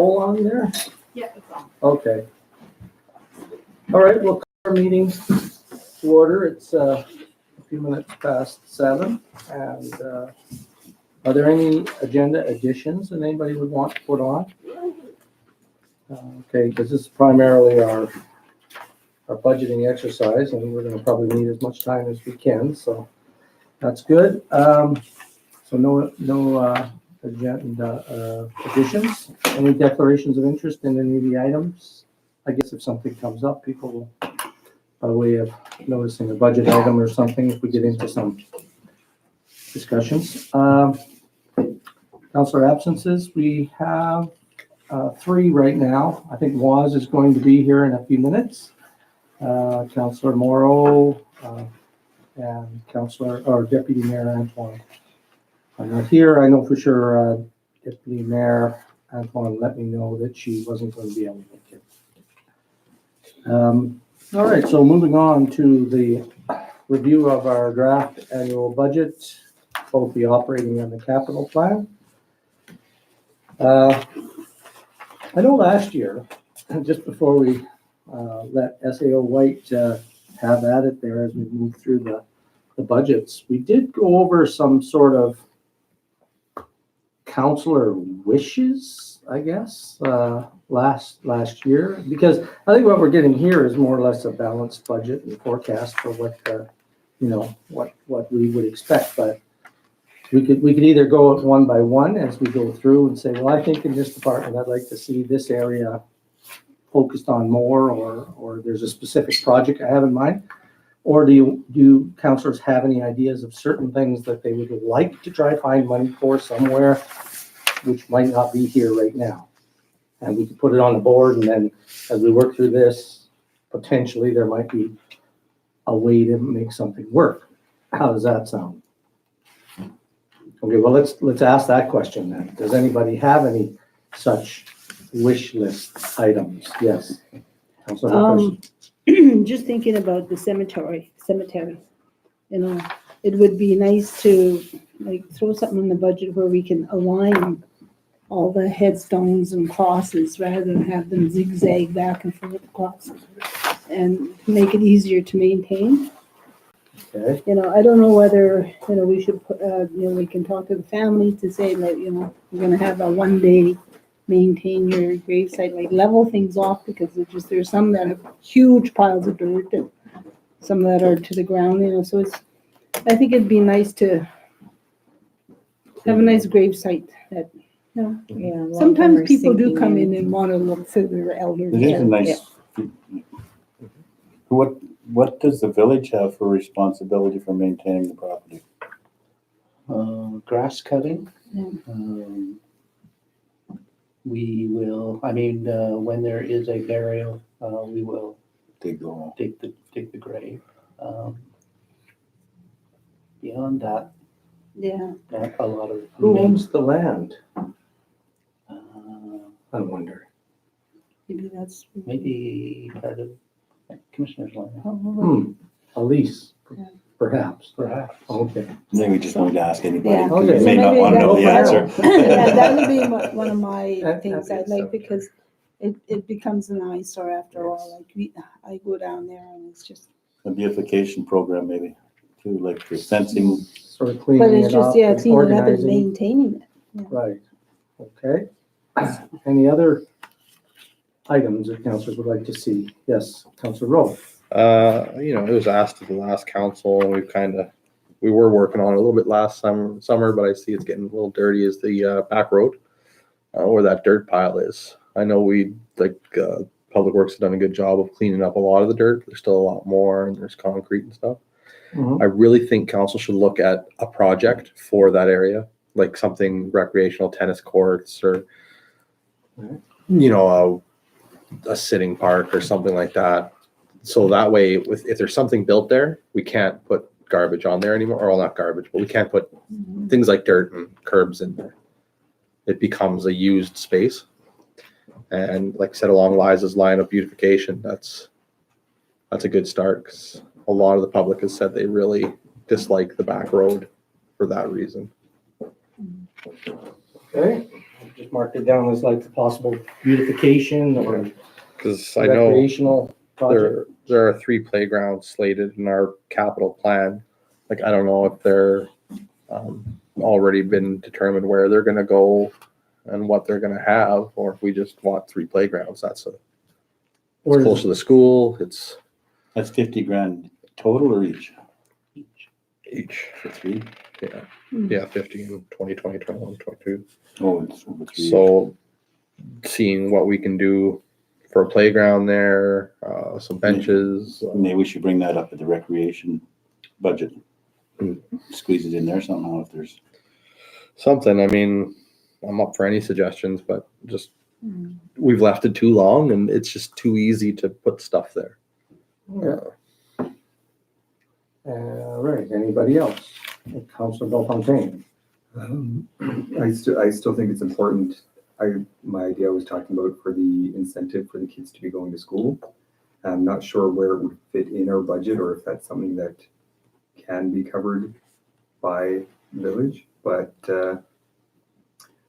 poll on there? Yeah, it's on. Okay. All right, we'll call our meeting to order. It's a few minutes past 7. And are there any agenda additions that anybody would want to put on? Okay, because this is primarily our budgeting exercise, and we're going to probably need as much time as we can, so that's good. So no agenda additions. Any declarations of interest in any of the items? I guess if something comes up, people will, by way of noticing a budget item or something, if we get into some discussions. Councillor absences, we have 3 right now. I think Waz is going to be here in a few minutes. Councillor Morrow and Deputy Mayor Antoine are not here. I know for sure Deputy Mayor Antoine let me know that she wasn't going to be able to make it. All right, so moving on to the review of our draft annual budget, both the operating and the capital plan. I know last year, just before we let SAO White have at it there as we move through the budgets, we did go over some sort of councillor wishes, I guess, last year, because I think what we're getting here is more or less a balanced budget and forecast for what we would expect. But we could either go one by one as we go through and say, well, I think in this department I'd like to see this area focused on more, or there's a specific project I have in mind. Or do councillors have any ideas of certain things that they would like to try to find money for somewhere, which might not be here right now? And we could put it on the board, and then as we work through this, potentially there might be a way to make something work. How does that sound? Okay, well, let's ask that question then. Does anybody have any such wish list items? Yes. Councilor Just thinking about the cemetery, it would be nice to throw something in the budget where we can align all the headstones and crosses rather than have them zigzag back and forth across and make it easier to maintain. Okay. I don't know whether, we should put, we can talk to the family to say that, we're going to have a 1 day maintain your gravesite, level things off, because there's some that have huge piles of dirt and some that are to the ground, so I think it'd be nice to have a nice gravesite that, Yeah. sometimes people do come in and want to look for their elders. It is a nice. What does the village have for responsibility for maintaining the property? Grass cutting. Yeah. We will, when there is a burial, we will Dig dig the grave. Beyond that, Yeah. not a lot of. Who owns the land? Uh, I wonder. Maybe that's. Maybe part of Commissioner's land. Oh, A lease, Yeah. perhaps. Perhaps. Okay. Maybe we just need to ask anybody. Yeah. 'Cause Okay. You may So not maybe want to know the that's- answer. Yeah, that would be one of my That- things that I'd is like, so because it becomes an eyesore after all. I go down there and it's just, A beautification program maybe, too, like the fencing. Sort of but cleaning it's it up. just, yeah, and cleaning up and organizing. maintaining it. Right. Okay. Any other items that councillors would like to see? Yes, Councillor Rowe. It was asked at the last council, and we were working on it a little bit last summer, but I see it's getting a little dirty, is the back road, where that dirt pile is. I know Public Works have done a good job of cleaning up a lot of the dirt. There's still a lot more, and there's concrete and stuff. Mhm. I really think council should look at a project for that area, like something recreational, tennis courts, or, a sitting park or something like that. So that way, if there's something built there, we can't put garbage on there anymore, or well, not garbage, but we can't put things like dirt and curbs in there. It becomes a used space. And like I said, along Liza's line of beautification, that's a good start, because a lot of the public has said they really dislike the back road for that reason. Okay. just marked it down as like a possible beautification or Because I know recreational project. there are 3 playgrounds slated in our capital plan. Like, I don't know if they're already been determined where they're gonna go and what they're gonna have, or if we just want 3 playgrounds. It's Or close to the school, it's That's 50 grand total or each? each, For 3? yeah, 50 in 2020, 21, 22. Oh, it's over 3 years. So seeing what we can do for a playground there, some benches. Maybe we should bring that up at the recreation budget. Squeeze it in there somehow if there's. Something, I mean, I'm up for any suggestions, but just, we've left it too long and it's just too easy to put stuff there. Yeah. Right, anybody else? Councilor Belfontaine. I still think it's important. My idea I was talking about for the incentive for the kids to be going to school. I'm not sure where it would fit in our budget or if that's something that can be covered by village, but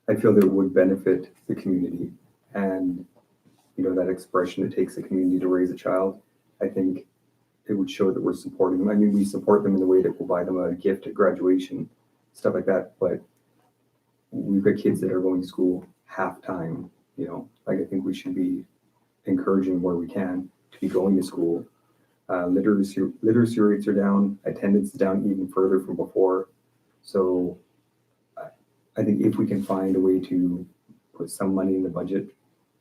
I feel that it would benefit the community. And that expression, it takes a community to raise a child. I think it would show that we're supporting them. I mean, we support them in the way that we'll buy them a gift at graduation, stuff like that. But we've got kids that are going to school half time, like I think we should be encouraging where we can to be going to school. Literacy rates are down, attendance is down even further from before. So I think if we can find a way to put some money in the budget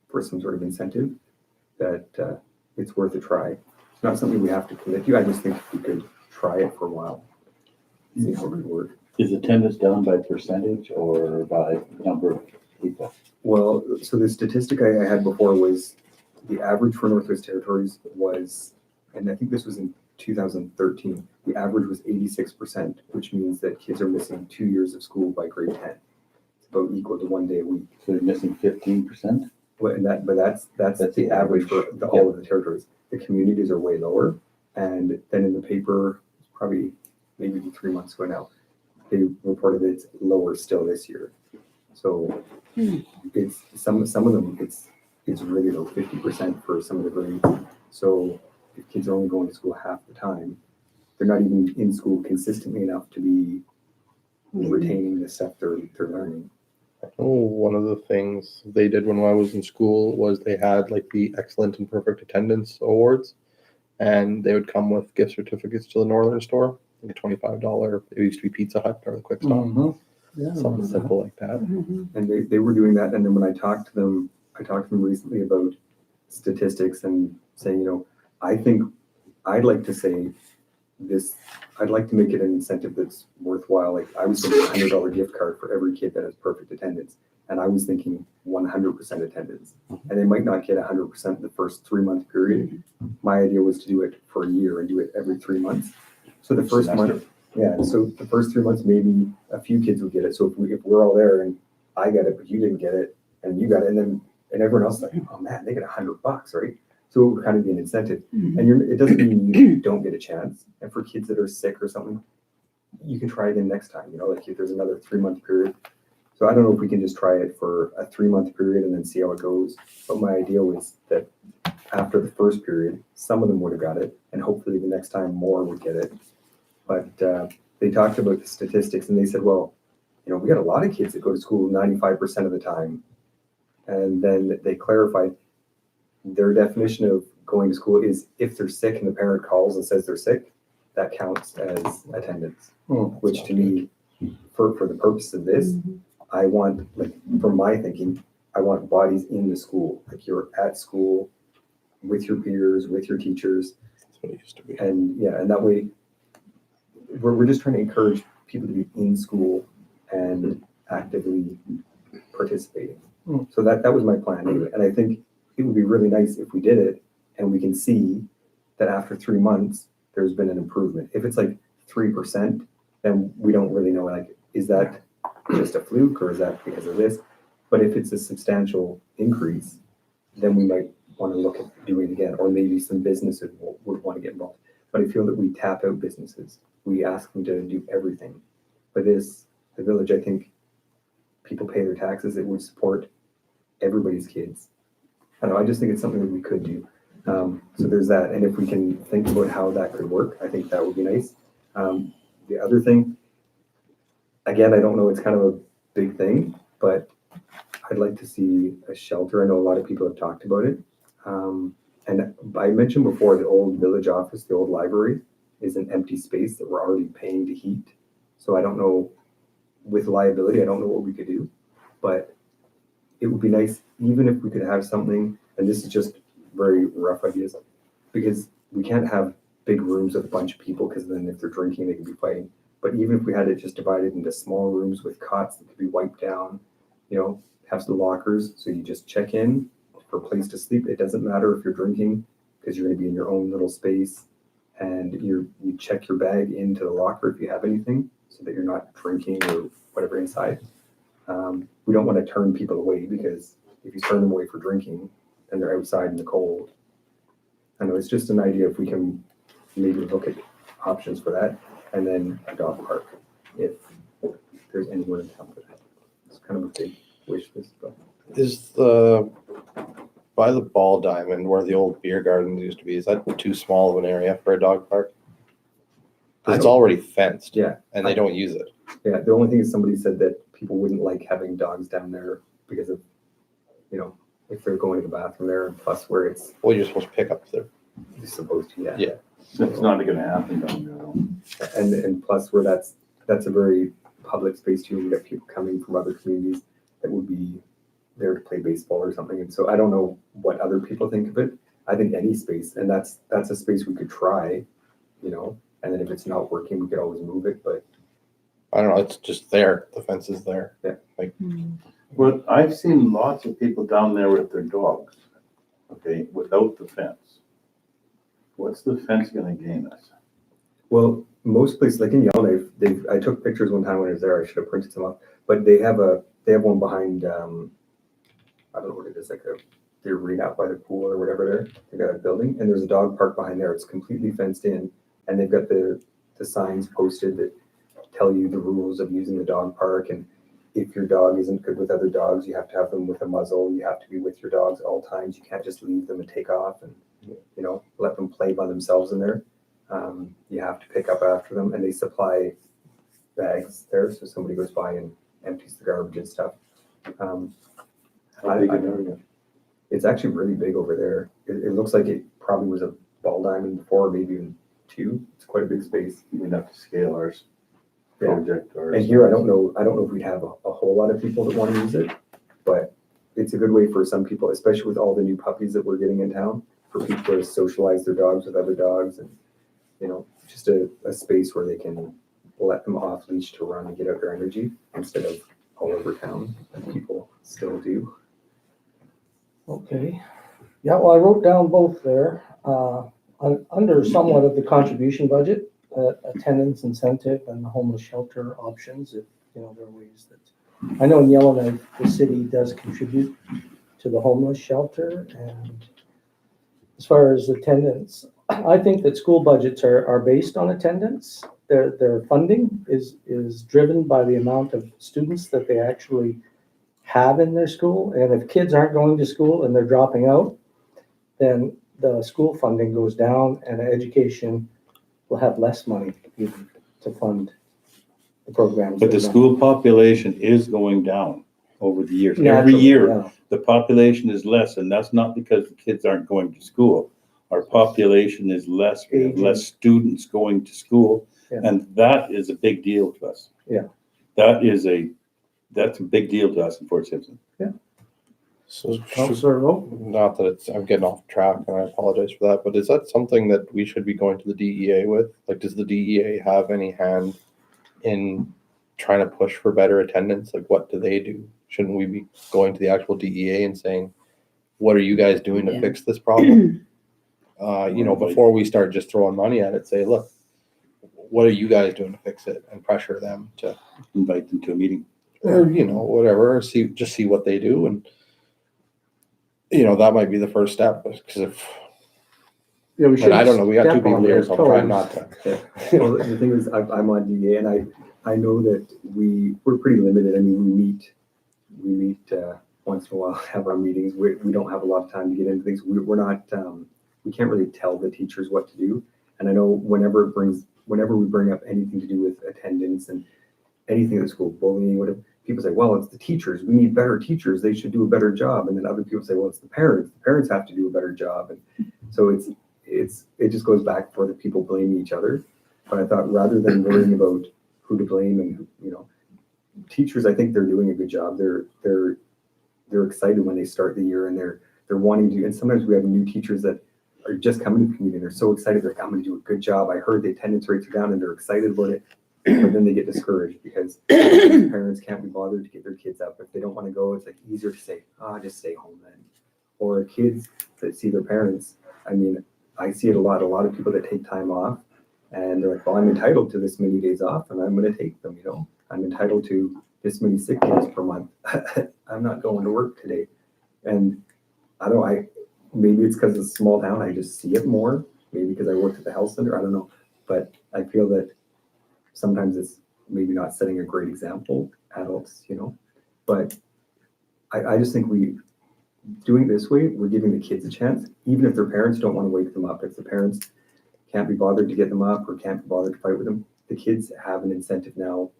for some sort of incentive, that it's worth a try. It's not something we have to commit to. I just think we could try it for a while, see how it would work. Is attendance down by percentage or by number of people? Well, so the statistic I had before was the average for Northwest Territories was, and I think this was in 2013, the average was 86%, which means that kids are missing 2 years of school by grade 10. It's about equal to 1 day a week. So they're missing 15%? But that's the average for all of the territories. The communities are way lower. And then in the paper, probably maybe 3 months ago now, they reported it's lower still this year. So it's some of them, it's really low, 50% for some of the grades. So if kids are only going to school half the time, they're not even in school consistently enough to be retaining the stuff they're learning. Oh, one of the things they did when I was in school was they had like the excellent and perfect attendance awards, and they would come with gift certificates to the Northern Store, like a $25. It used to be Pizza Hut or the Quick Stop, Yeah, something simple like that. And they were doing that. And then when I talked to them recently about statistics and saying, I think I'd like to say this, I'd like to make it an incentive that's worthwhile. Like I was thinking $100 gift card for every kid that has perfect attendance. And I was thinking 100% attendance. And they might not get 100% in the first 3-month period. My idea was to do it for a year and do it every 3 months. So the first month, so the first 3 months, maybe a few kids would get it. So if we're all there and I get it, but you didn't get it and you got it, and everyone else is like, oh man, they get $100, right? So it would kind of be an incentive. And it doesn't mean you don't get a chance. And for kids that are sick or something, you can try again next time, like if there's another 3-month period. So I don't know if we can just try it for a 3-month period and then see how it goes. But my idea was that after the first period, some of them would have got it, and hopefully the next time more would get it. But they talked about the statistics and they said, well, we got a lot of kids that go to school 95% of the time. And then they clarified their definition of going to school is if they're sick and the parent calls and says they're sick, that counts as attendance, which to me, for the purpose of this, I want, like, from my thinking, I want bodies in the school. Like you're at school with your peers, with your teachers. That's what it used to be. And and that way, we're just trying to encourage people to be in school and actively participating. So that was my plan anyway. And I think it would be really nice if we did it and we can see that after 3 months, there's been an improvement. If it's like 3%, then we don't really know, like, is that just a fluke or is that because of this? But if it's a substantial increase, then we might want to look at doing it again, or maybe some businesses would want to get involved. But I feel that we tap out businesses. We ask them to do everything. But the village, I think, people pay their taxes, it would support everybody's kids. I don't know, I just think it's something that we could do. So there's that, and if we can think about how that could work, I think that would be nice. The other thing, again, I don't know, it's kind of a big thing, but I'd like to see a shelter. I know a lot of people have talked about it. And I mentioned before the old village office, the old library is an empty space that we're already paying to heat. So I don't know, with liability, I don't know what we could do, but it would be nice even if we could have something, and this is just very rough ideas, because we can't have big rooms with a bunch of people because then if they're drinking, they could be fighting. But even if we had it just divided into small rooms with cots that could be wiped down, have some lockers, so you just check in for a place to sleep. It doesn't matter if you're drinking because you're going to be in your own little space, and you check your bag into the locker if you have anything, so that you're not drinking or whatever inside. We don't want to turn people away, because if you turn them away for drinking and they're outside in the cold, I know it's just an idea if we can maybe look at options for that, and then a dog park if there's anyone in town for that. It's kind of a big wish list, but Is by the ball diamond where the old beer garden used to be, is that too small of an area for a dog park? Because it's already fenced. Yeah. And they don't use it. Yeah, the only thing is somebody said that people wouldn't like having dogs down there because of, if they're going to the bathroom there, and plus where it's Well, you're supposed to pick up there. supposed to, Yeah. It's not gonna happen down there though. and plus where that's a very public space too. We got people coming from other communities that would be there to play baseball or something. And so I don't know what other people think of it. I think any space, and that's a space we could try, and then if it's not working, we could always move it. But I don't know. It's just there. The fence is there. Well, I've seen lots of people down there with their dogs, okay, without the fence. What's the fence gonna gain us? well, most places like in Yellowknife, I took pictures one time when I was there. I should have printed some up, but they have one behind. I don't know what it is, like the arena out by the pool or whatever there. They got a building, and there's a dog park behind there. It's completely fenced in, and they've got the signs posted that tell you the rules of using the dog park. And if your dog isn't good with other dogs, you have to have them with a muzzle. You have to be with your dogs at all times. You can't just leave them and take off and let them play by themselves in there. You have to pick up after them, and they supply bags there, so somebody goes by and empties the garbage and stuff. How big an area? It's actually really big over there. It looks like it probably was a ball diamond before, maybe even two. It's quite a big space. We'd have to scale our Yeah. project. And here, I don't know if we'd have a whole lot of people that want to use it, but it's a good way for some people, especially with all the new puppies that we're getting in town, for people to socialize their dogs with other dogs, and just a space where they can let them off leash to run and get out their energy instead of all over town, and people still do. Okay. Yeah, well, I wrote down both there. Under somewhat of the contribution budget, attendance incentive and the homeless shelter options, if, there are ways that, I know in Yellowknife, the city does contribute to the homeless shelter. And as far as attendance, I think that school budgets are based on attendance. Their funding is driven by the amount of students that they actually have in their school. And if kids aren't going to school and they're dropping out, then the school funding goes down, and education will have less money even to fund the programs. But the school population is going down over the years. Every Naturally, year, yeah. the population is less, and that's not because the kids aren't going to school. Our population is less, we have less students going to school, Yeah. and that is a big deal to us. Yeah. That's a big deal to us in Fort Simpson. So Councillor Rowe? not that I'm getting off track, and I apologize for that, but is that something that we should be going to the DEA with? Like, does the DEA have any hand in trying to push for better attendance? Like, what do they do? Shouldn't we be going to the actual DEA and saying, what are you guys doing to Yeah. fix this problem? Before we start just throwing money at it, say, look, what are you guys doing to fix it? And pressure them to, Invite them to a meeting. or, whatever, or see what they do. And, that might be the first step, because if, Yeah, we and I don't know, we got two step people on here, their so I'm trying toes. not to. Well, the thing is, I'm on DEA, and I know that we're pretty limited. I mean, we meet we meet once in a while, have our meetings. We don't have a lot of time to get into things. We're not, we can't really tell the teachers what to do. And I know whenever we bring up anything to do with attendance and anything at the school, bullying, whatever, people say, well, it's the teachers. We need better teachers. They should do a better job. And then other people say, well, it's the parents. The parents have to do a better job. And so it just goes back for the people blaming each other. But I thought rather than worrying about who to blame and teachers, I think they're doing a good job. They're excited when they start the year and they're wanting to. And sometimes we have new teachers that are just coming to the community. They're so excited. They're like, I'm going to do a good job. I heard the attendance rates are down, and they're excited about it. But then they get discouraged because parents can't be bothered to get their kids up. If they don't want to go, it's like easier to say, just stay home then. Or kids that see their parents. I mean, I see it a lot. A lot of people that take time off, and they're like, well, I'm entitled to this many days off, and I'm going to take them. I'm entitled to this many sick days per month. I'm not going to work today. And maybe it's because it's a small town. I just see it more. Maybe because I worked at the health center. I don't know. But I feel that sometimes it's maybe not setting a great example, adults, But I just think doing it this way, we're giving the kids a chance, even if their parents don't want to wake them up. If the parents can't be bothered to get them up or can't be bothered to fight with them, the kids have an incentive now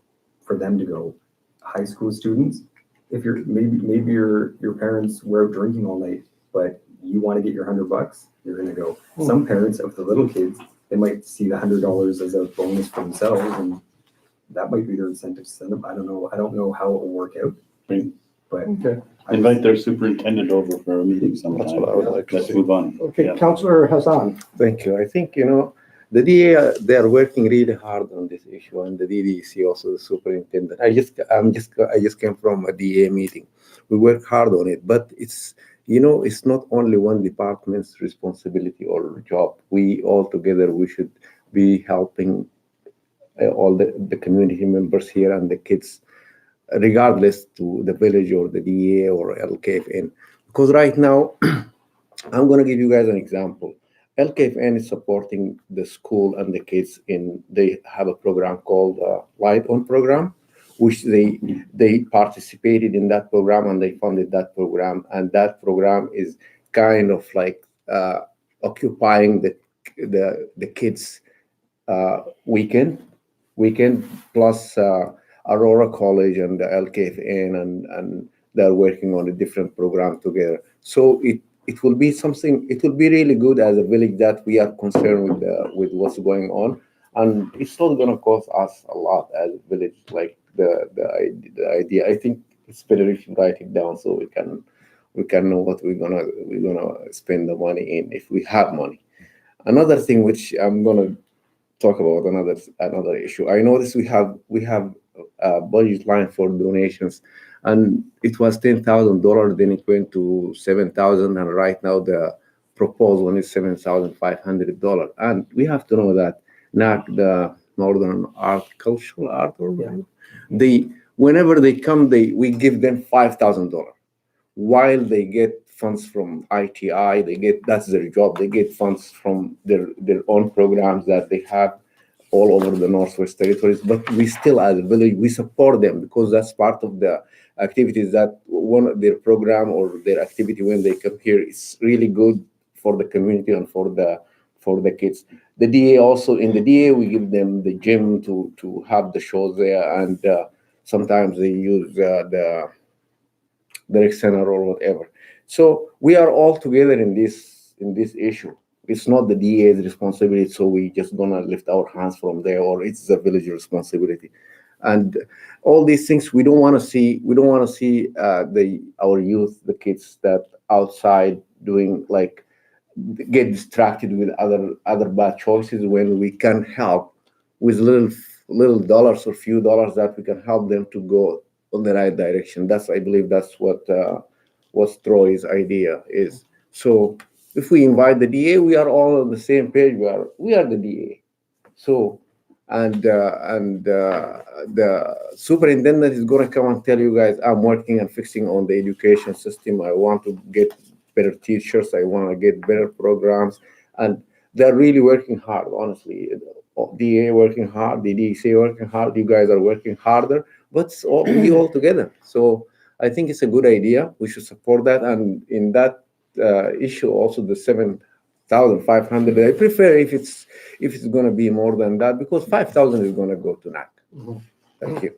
for them to go. High school students, if you're maybe your parents were out drinking all night, but you want to get your $100, you're going to go. Some parents of the little kids, they might see the $100 as a bonus for themselves, and that might be their incentive to send them. I don't know how it will work out. Right. But Invite their superintendent over for a meeting sometime. That's what I would like to Let's see. move on. Okay, Yeah. Councillor Hassan. Thank you. I think, the DA, they are working really hard on this issue, and the DDC also, the superintendent. I just came from a DA meeting. We work hard on it, but it's not only one department's responsibility or job. We all together, we should be helping all the community members here and the kids, regardless to the village or the DA or LKFN. Because right now, I'm going to give you guys an example. LKFN is supporting the school and the kids they have a program called Light On program, which they participated in that program and they funded that program. And that program is kind of like occupying the kids weekend plus Aurora College and the LKFN and they're working on a different program together. So it will be something. It will be really good as a village that we are concerned with what's going on, and it's not going to cost us a lot as a village. Like the idea, I think it's better if you write it down so we can know what we're gonna spend the money in if we have money. Another thing which I'm gonna talk about another issue. I noticed we have a budget line for donations. And it was $10,000, then it went to $7,000, and right now the proposed one is $7,500. And we have to know that NAC, the Northern Cultural Art, whenever they come, we give them $5,000, while they get funds from ITI. That's their job. They get funds from their own programs that they have all over the Northwest Territories. But we still, as a village, we support them because that's part of the activities that one of their program or their activity when they come here is really good for the community and for the kids. The DA also, in the DA, we give them the gym to have the shows there, and sometimes they use the rec center or whatever. So we are all together in this issue. It's not the DA's responsibility, so we just gonna lift our hands from there, or it's the village responsibility. And all these things we don't want to see. We don't want to see our youth, the kids that outside doing like get distracted with other bad choices when we can help with little dollars or few dollars that we can help them to go on the right direction. I believe that's what Troy's idea is. So if we invite the DA, we are all on the same page. We are the DA. So. And the superintendent is going to come and tell you guys, I'm working and fixing on the education system. I want to get better teachers. I want to get better programs. And they're really working hard, honestly. DA working hard, the DDC working hard. You guys are working harder, but we all together. So I think it's a good idea. We should support that. And in that issue, also the 7,500. I prefer if it's going to be more than that, because 5,000 is going to go to NAC. Mhm. Thank you.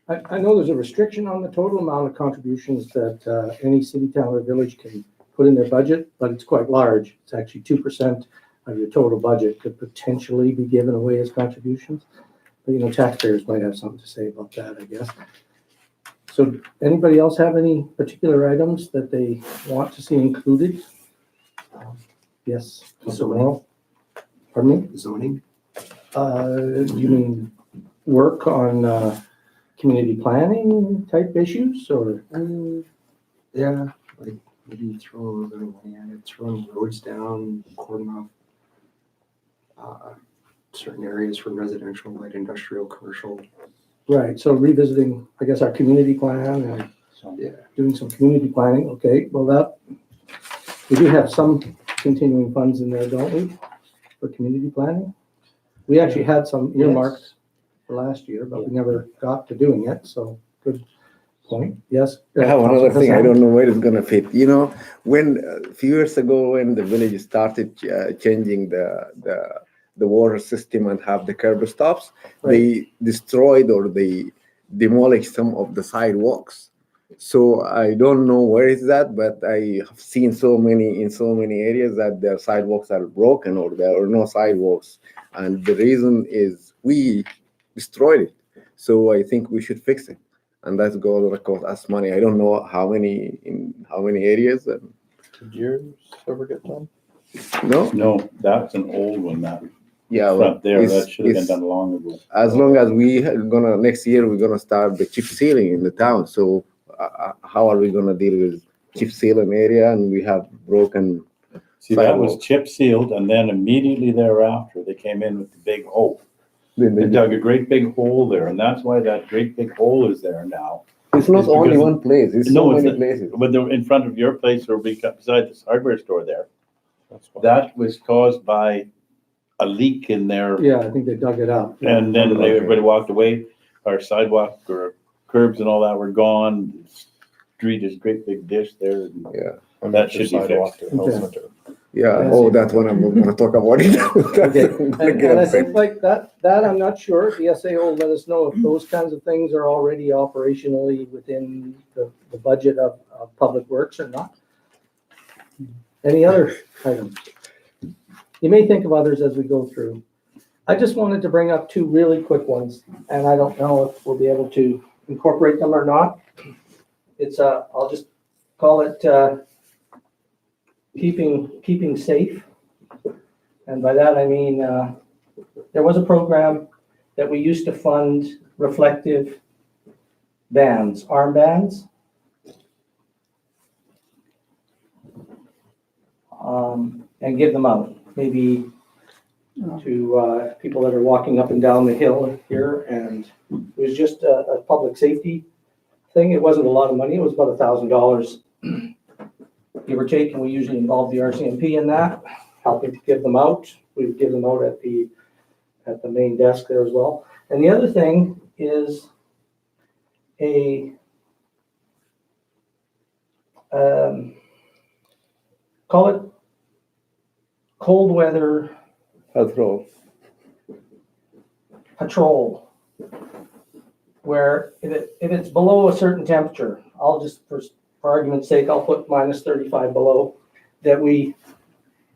I know there's a restriction on the total amount of contributions that any city, town, or village can put in their budget, but it's quite large. It's actually 2% of your total budget could potentially be given away as contributions. But, you know, taxpayers might have something to say about that, I guess. So anybody else have any particular items that they want to see included? Yes, Mr. Morrow? Pardon me? Zoning? Do you mean work on community planning type issues, or? Yeah, like maybe throw a little bit of money at it, throwing roads down, cordon off certain areas for residential, light industrial, commercial. Right, so revisiting, I guess, our community plan and Yeah. doing some community planning, okay, well, that, we do have some continuing funds in there, don't we, for community planning? We actually had some earmarked for last year, but we never got to doing it, so good point, yes. I have another Councilor thing. I Hassan? don't know where it's going to fit. You know, when a few years ago, when the village started changing the water system and have the curb stops, they destroyed or they demolished some of the sidewalks. So I don't know where is that, but I have seen in so many areas that their sidewalks are broken or there are no sidewalks, and the reason is we destroyed it. So I think we should fix it, and that's going to cost us money. I don't know how many areas. And Did yours ever get done? no, No, that's an old one, that yeah, well, front there, it's- that should have been it's- done long ago. as long as next year we're gonna start the chip sealing in the town. So how are we gonna deal with chip sealing area and we have broken? See, that was sidewalks? chip sealed, and then immediately thereafter, they came in with the big hole. They It's dug a great big hole there, and that's why that great big hole is there now. not It's only because- one place. It's No, so it's many not. places. But they're in front of your place or beside this hardware store there. That's why. That was caused by a leak in there, Yeah, I think they dug it up. and then everybody walked away. Our sidewalk or curbs and all that were gone. Street is a great big dish there. and Yeah, That should be Sidewalk fixed. to the health Okay. center. yeah. Yeah. Oh, that one I'm gonna talk about it. Okay, I'm gonna and get I upset. think like that I'm not sure, the SAO will let us know if those kinds of things are already operationally within the budget of Public Works or not. Any other items? You may think of others as we go through. I just wanted to bring up two really quick ones, and I don't know if we'll be able to incorporate them or not. It's I'll just call it keeping safe. And by that I mean there was a program that we used to fund reflective bands, armbands. And give them out, maybe to people that are walking up and down the hill here. And it was just a public safety thing. It wasn't a lot of money. It was about $1,000, give or take. And we usually involve the RCMP in that, helping to give them out. We would give them out at the main desk there as well. And the other thing is call it cold weather Patrol. patrol, where if it's below a certain temperature, I'll just, for argument's sake, I'll put -35 below, that we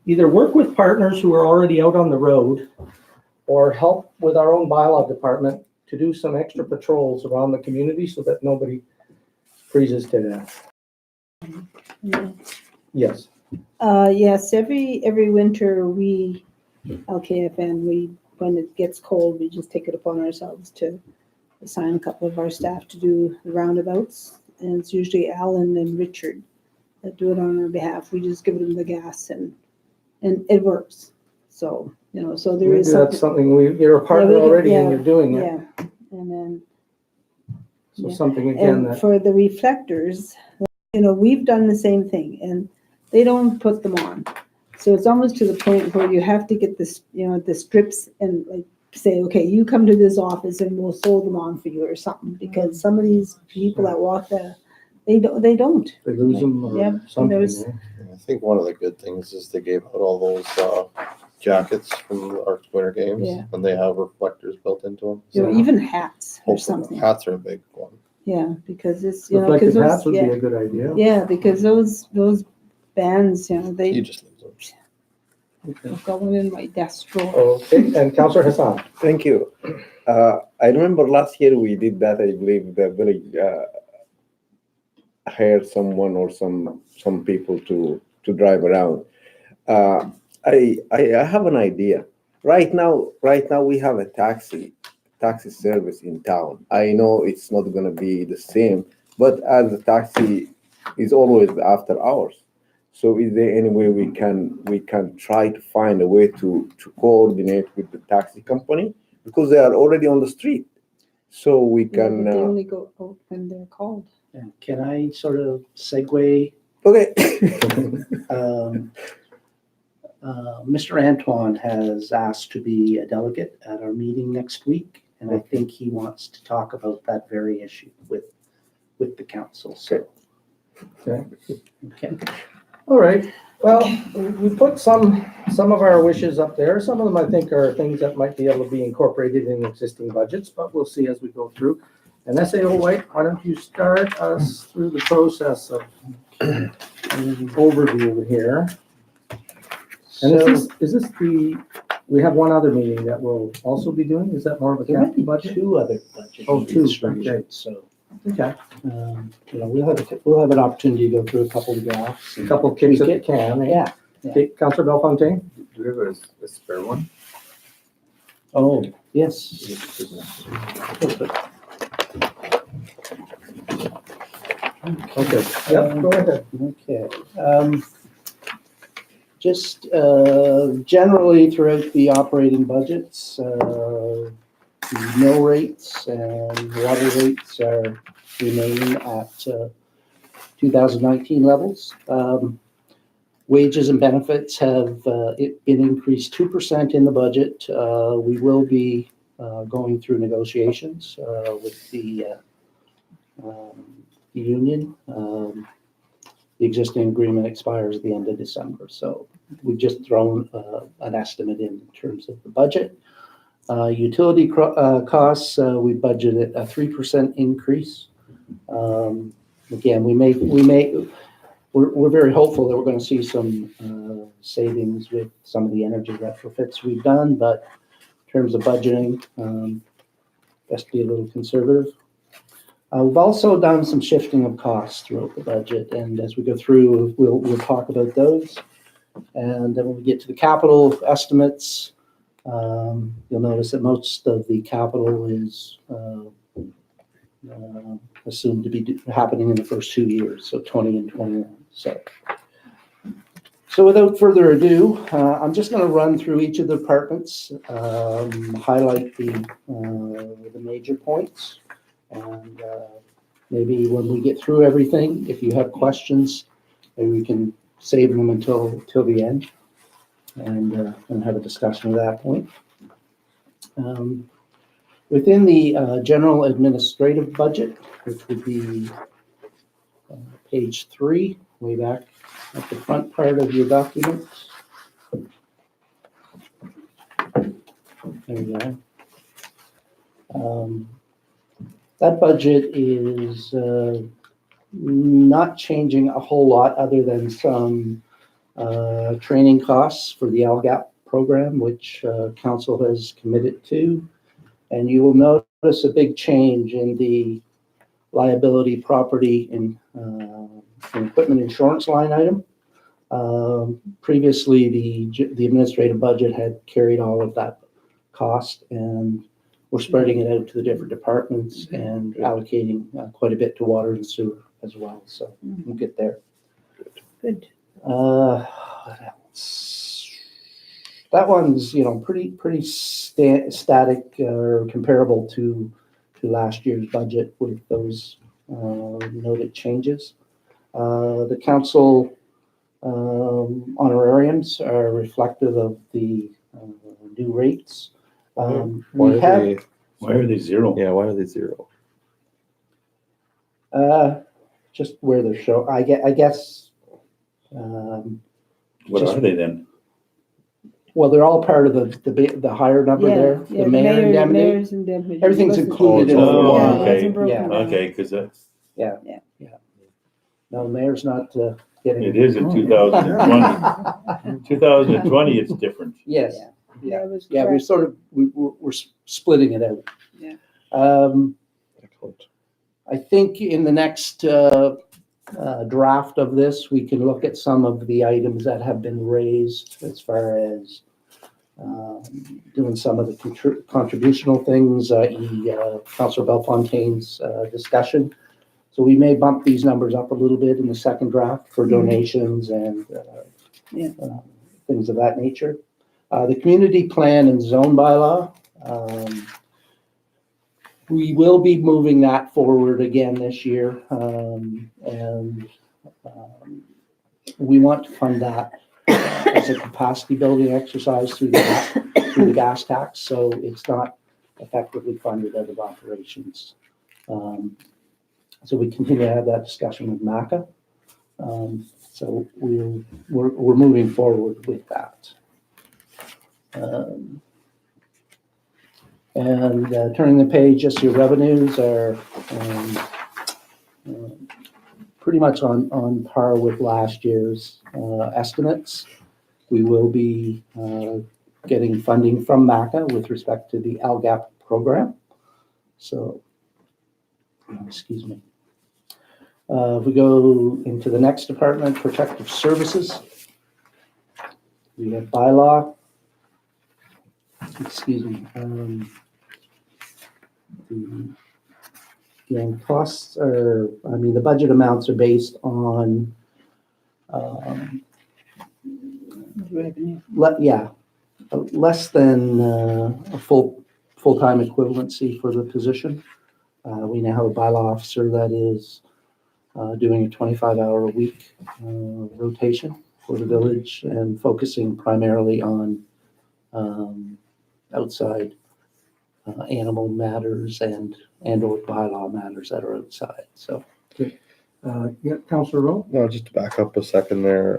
either work with partners who are already out on the road or help with our own bylaw department to do some extra patrols around the community so that nobody freezes to death. Yes. Yes, every winter LKFN, when it gets cold, we just take it upon ourselves to assign a couple of our staff to do the roundabouts. And it's usually Alan and Richard that do it on our behalf. We just give them the gas and it works. So, so there Maybe is that's something you're a partner Yeah, we can- already and yeah, you're doing it. yeah. And then, So yeah. something again and that, for the reflectors, we've done the same thing and they don't put them on. So it's almost to the point where you have to get this, the strips and like say, okay, you come to this office and we'll sew them on for you or something. Because some of these people that walk the They don't, They lose them Yeah, or something. there's- eh? I think one of the good things is they gave out all those jackets from the Arctic Winter Games, Yeah. and they have reflectors built into them. or even hats or Hopefully, something. hats are a big one. Yeah, because it's, you know, because Reflective hats those, would be yeah, a good idea. yeah, because those bands, you know, You they just lose them. Okay. are going in my desk drawer. Okay, and Councillor Hassan. Thank you. I remember last year we did that. I believe the village hired someone or some people to drive around. Uh, I have an idea. Right now we have a taxi service in town. I know it's not gonna be the same, but as the taxi is always after hours. So is there any way we can try to find a way to coordinate with the taxi company? Because they are already on the street. So we Yeah, but can, they only go out when they're called. And can I sort of segue? okay. Mr. Antoine has asked to be a delegate at our meeting next week, and I think he wants to talk about that very issue with the council, so. Okay. Okay. All right, well, we put some of our wishes up there. Some of them I think are things that might be able to be incorporated in existing budgets, but we'll see as we go through. And SAO White, why don't you start us through the process of an overview here? And So is this we have one other meeting that we'll also be doing? Is that more of a there might capital be budget? two other budget Oh, two, meetings, okay. so, Okay, we'll have an opportunity to go through a couple of drafts. a couple kicks at the can, eh? Yeah. Okay, Councillor Bellefontaine? Do we have a spare one? Oh, yes. Perfect. Okay, yep, go ahead. Okay. Just generally throughout the operating budgets, the mill rates and water rates are remaining at 2019 levels. Wages and benefits have been increased 2% in the budget. We will be going through negotiations with the union. The existing agreement expires at the end of December, so we've just thrown an estimate in terms of the budget. Utility costs, we budgeted a 3% increase. Again, we're very hopeful that we're going to see some savings with some of the energy retrofits we've done, but in terms of budgeting, best be a little conservative. We've also done some shifting of costs throughout the budget, and as we go through, we'll talk about those. And then when we get to the capital estimates, you'll notice that most of the capital is assumed to be happening in the first 2 years, so 20 and 21. So without further ado, I'm just going to run through each of the departments, highlight the major points. And maybe when we get through everything, if you have questions, maybe we can save them until the end and have a discussion at that point. Within the general administrative budget, which would be page 3, way back at the front part of your document. There you go. That budget is not changing a whole lot other than some training costs for the LGAP program, which council has committed to. And you will notice a big change in the liability, property, and equipment insurance line item. Previously, the administrative budget had carried all of that cost, and we're spreading it out to the different departments and allocating quite a bit to water and sewer as well. So we'll get there. Good. What else? That one's pretty static or comparable to last year's budget with those noted changes. The council honorariums are reflective of the new rates. Why Why are they zero? Yeah, why are they zero? just where they're show, I guess, What Just- are they then? well, they're all part of the higher number there, Yeah, the mayor indemnity. mayor's indemnity. Everything's Wasn't- included in Oh, the oh, one. Yeah, it okay. wasn't broken Yeah. down. Okay, because that's, No, the mayor's not getting. it is in 2020. 2020, it's different. Yes, Yeah, it was yeah, correct. we're splitting it out. Yeah. Excellent. I think in the next draft of this, we can look at some of the items that have been raised as far as doing some of the contributional things, Councillor Belfontaine's discussion. So we may bump these numbers up a little bit in the second draft for donations and Yeah. things of that nature. The community plan and zone bylaw, we will be moving that forward again this year. We want to fund that as a capacity building exercise through the gas tax, so it's not effectively funded out of operations. So we continue to have that discussion with MACA. So we're moving forward with that. Turning the page, just your revenues are pretty much on par with last year's estimates. We will be getting funding from MACA with respect to the LGAP program. So, excuse me. If we go into the next department, protective services, we have bylaw. Excuse me. The costs are, the budget amounts are based on, Revenue. less than a full-time equivalency for the position. We now have a bylaw officer that is doing a 25-hour-a-week rotation for the village and focusing primarily on outside animal matters and or bylaw matters that are outside. So, Yeah, Councillor Rowe? No, just to back up a second there,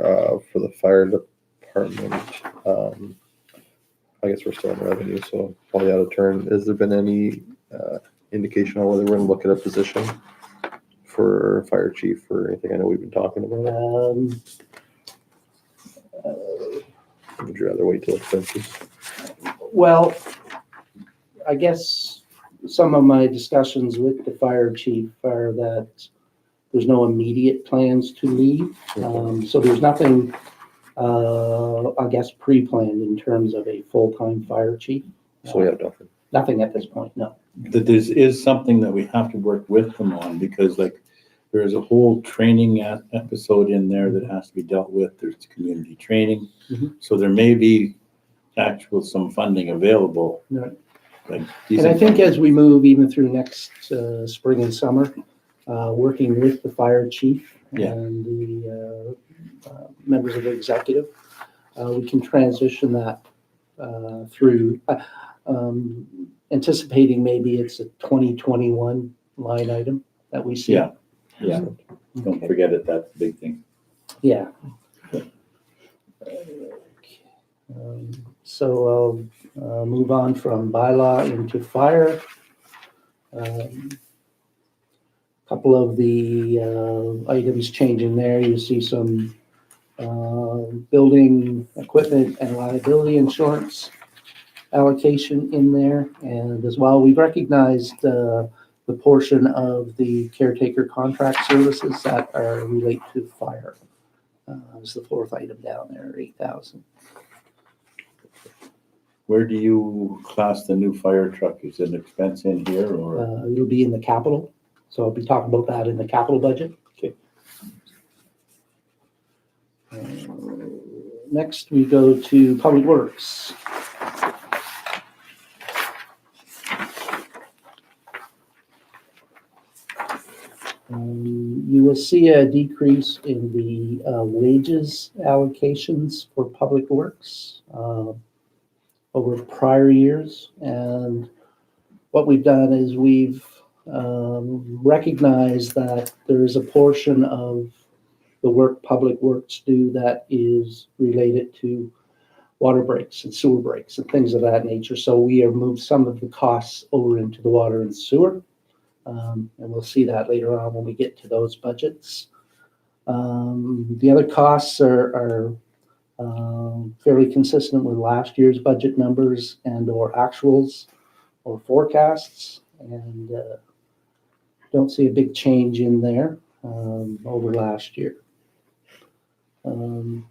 for the fire department, I guess we're still in revenue, so probably out of turn. Has there been any indication on whether we're gonna look at a position for fire chief or anything? I know we've been talking about it. Would you rather wait till expenses? well, I guess some of my discussions with the fire chief are that there's no immediate plans to leave. So there's nothing, I guess, pre-planned in terms of a full-time fire chief. So we have nothing. Nothing at this point, no. That this is something that we have to work with them on, because like, there's a whole training episode in there that has to be dealt with. There's community training. Mhm. So there may be some funding available. Right. Like And I decent think funding. as we move even through next spring and summer, working with the fire chief Yeah. and the members of the executive, we can transition that through, anticipating maybe it's a 2021 line item that we see. Yeah. Yeah, don't forget it, that's the big thing. Yeah. So I'll move on from bylaw into fire. Couple of the items changing there. You see some building equipment and liability insurance allocation in there. And as well, we've recognized the portion of the caretaker contract services that are relate to fire. Is the fourth item down there, 8,000. Where do you class the new fire truck? Is it an expense in here or? It'll be in the capital, so I'll be talking about that in the capital budget. Okay. Next, we go to Public Works. You will see a decrease in the wages allocations for Public Works over prior years. And what we've done is we've recognize that there is a portion of the work Public Works do that is related to water breaks and sewer breaks and things of that nature. So we have moved some of the costs over into the water and sewer. And we'll see that later on when we get to those budgets. The other costs are fairly consistent with last year's budget numbers and or actuals or forecasts, and don't see a big change in there over last year. Again,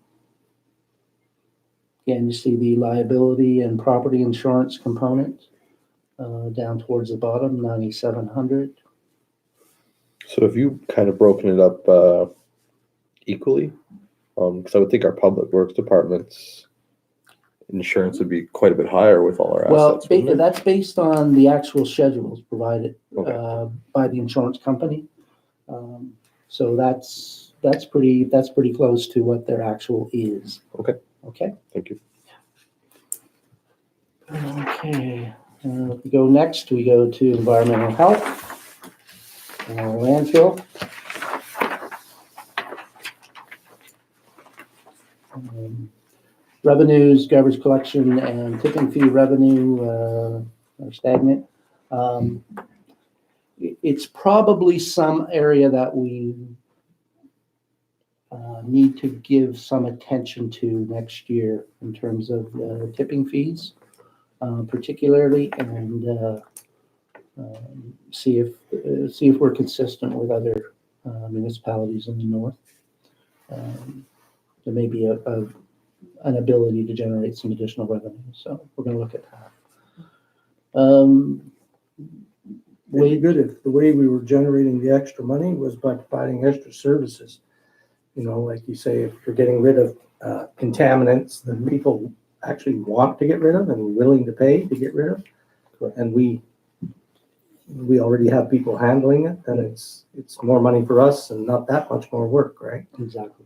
you see the liability and property insurance component down towards the bottom, 9,700. So have you kind of broken it up equally? Because I would think our public works department's insurance would be quite a bit higher with all our Well, assets. wouldn't it? that's based on the actual schedules provided Okay. by the insurance company. So that's pretty close to what their actual is. Okay. Okay. Thank you. Okay. We go next. We go to environmental health, landfill. Revenues, garbage collection, and tipping fee revenue are stagnant. It's probably some area that we need to give some attention to next year in terms of tipping fees, particularly, and see if we're consistent with other municipalities in the north. There may be an ability to generate some additional revenue, so we're going to look at that. It'd be good if the way we were generating the extra money was by providing extra services. You know, like you say, if you're getting rid of contaminants that people actually want to get rid of and willing to pay to get rid of, and we already have people handling it, then it's more money for us and not that much more work, right? Exactly.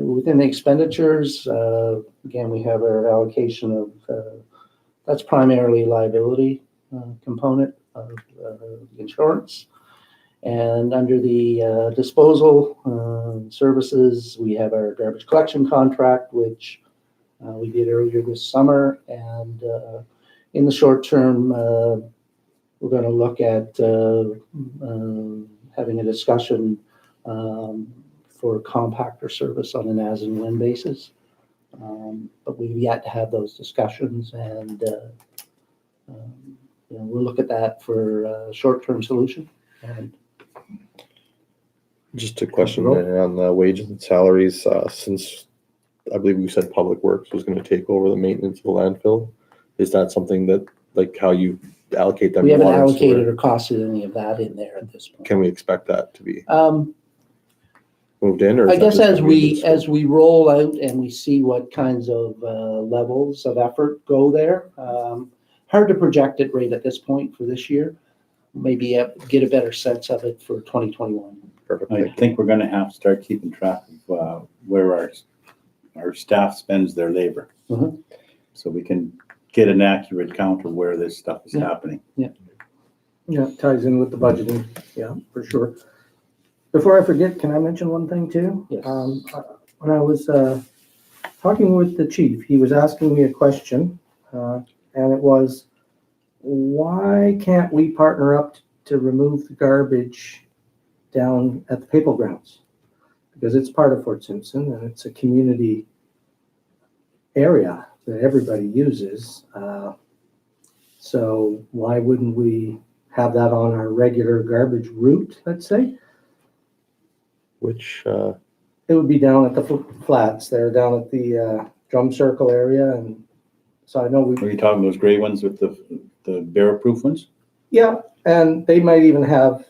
Within the expenditures, again, we have our allocation of, that's primarily liability component of the insurance. And under the disposal services, we have our garbage collection contract, which we did earlier this summer. And in the short term, we're going to look at having a discussion for compactor service on an as and when basis. But we've yet to have those discussions, and we'll look at that for a short-term solution. And Just a question on the wages and salaries, since I believe you said Public Works was going to take over the maintenance of the landfill. Is that something that, like how you allocate them? we haven't water and sewer? allocated or costed any of that in there at this point. Can we expect that to be moved in? Or I is that guess just gonna be the as we roll out and we see what kinds of levels of effort go there, hard to project it right at this point for this year. Maybe get a better sense of it for 2021. Perfect. I Thank you. think we're gonna have to start keeping track of where our staff spends their labor. Mhm. So we can get an accurate count of where this stuff is Yeah. happening. Yeah, it ties in with the budgeting, yeah, for sure. Before I forget, can I mention one thing too? Yes. When I was talking with the chief, he was asking me a question, and it was, why can't we partner up to remove the garbage down at the Papal Grounds? Because it's part of Fort Simpson and it's a community area that everybody uses. So why wouldn't we have that on our regular garbage route, let's say? Which, It would be down at the flats there, down at the drum circle area. And so I know Are you talking those gray ones with the bear-proof ones? yeah, and they might even have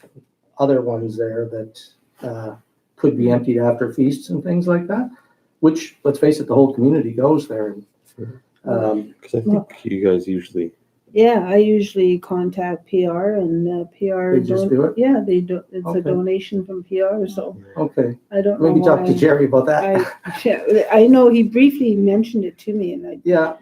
other ones there that could be emptied after feasts and things like that, which, let's face it, the whole community goes there. because I think you guys usually, Yeah, I usually contact PR and PR. They just do it? Yeah, they do. It's Okay. a donation from PR, so Okay, I don't know maybe talk to why. Jerry about that. I know he briefly mentioned it to me, and Yeah,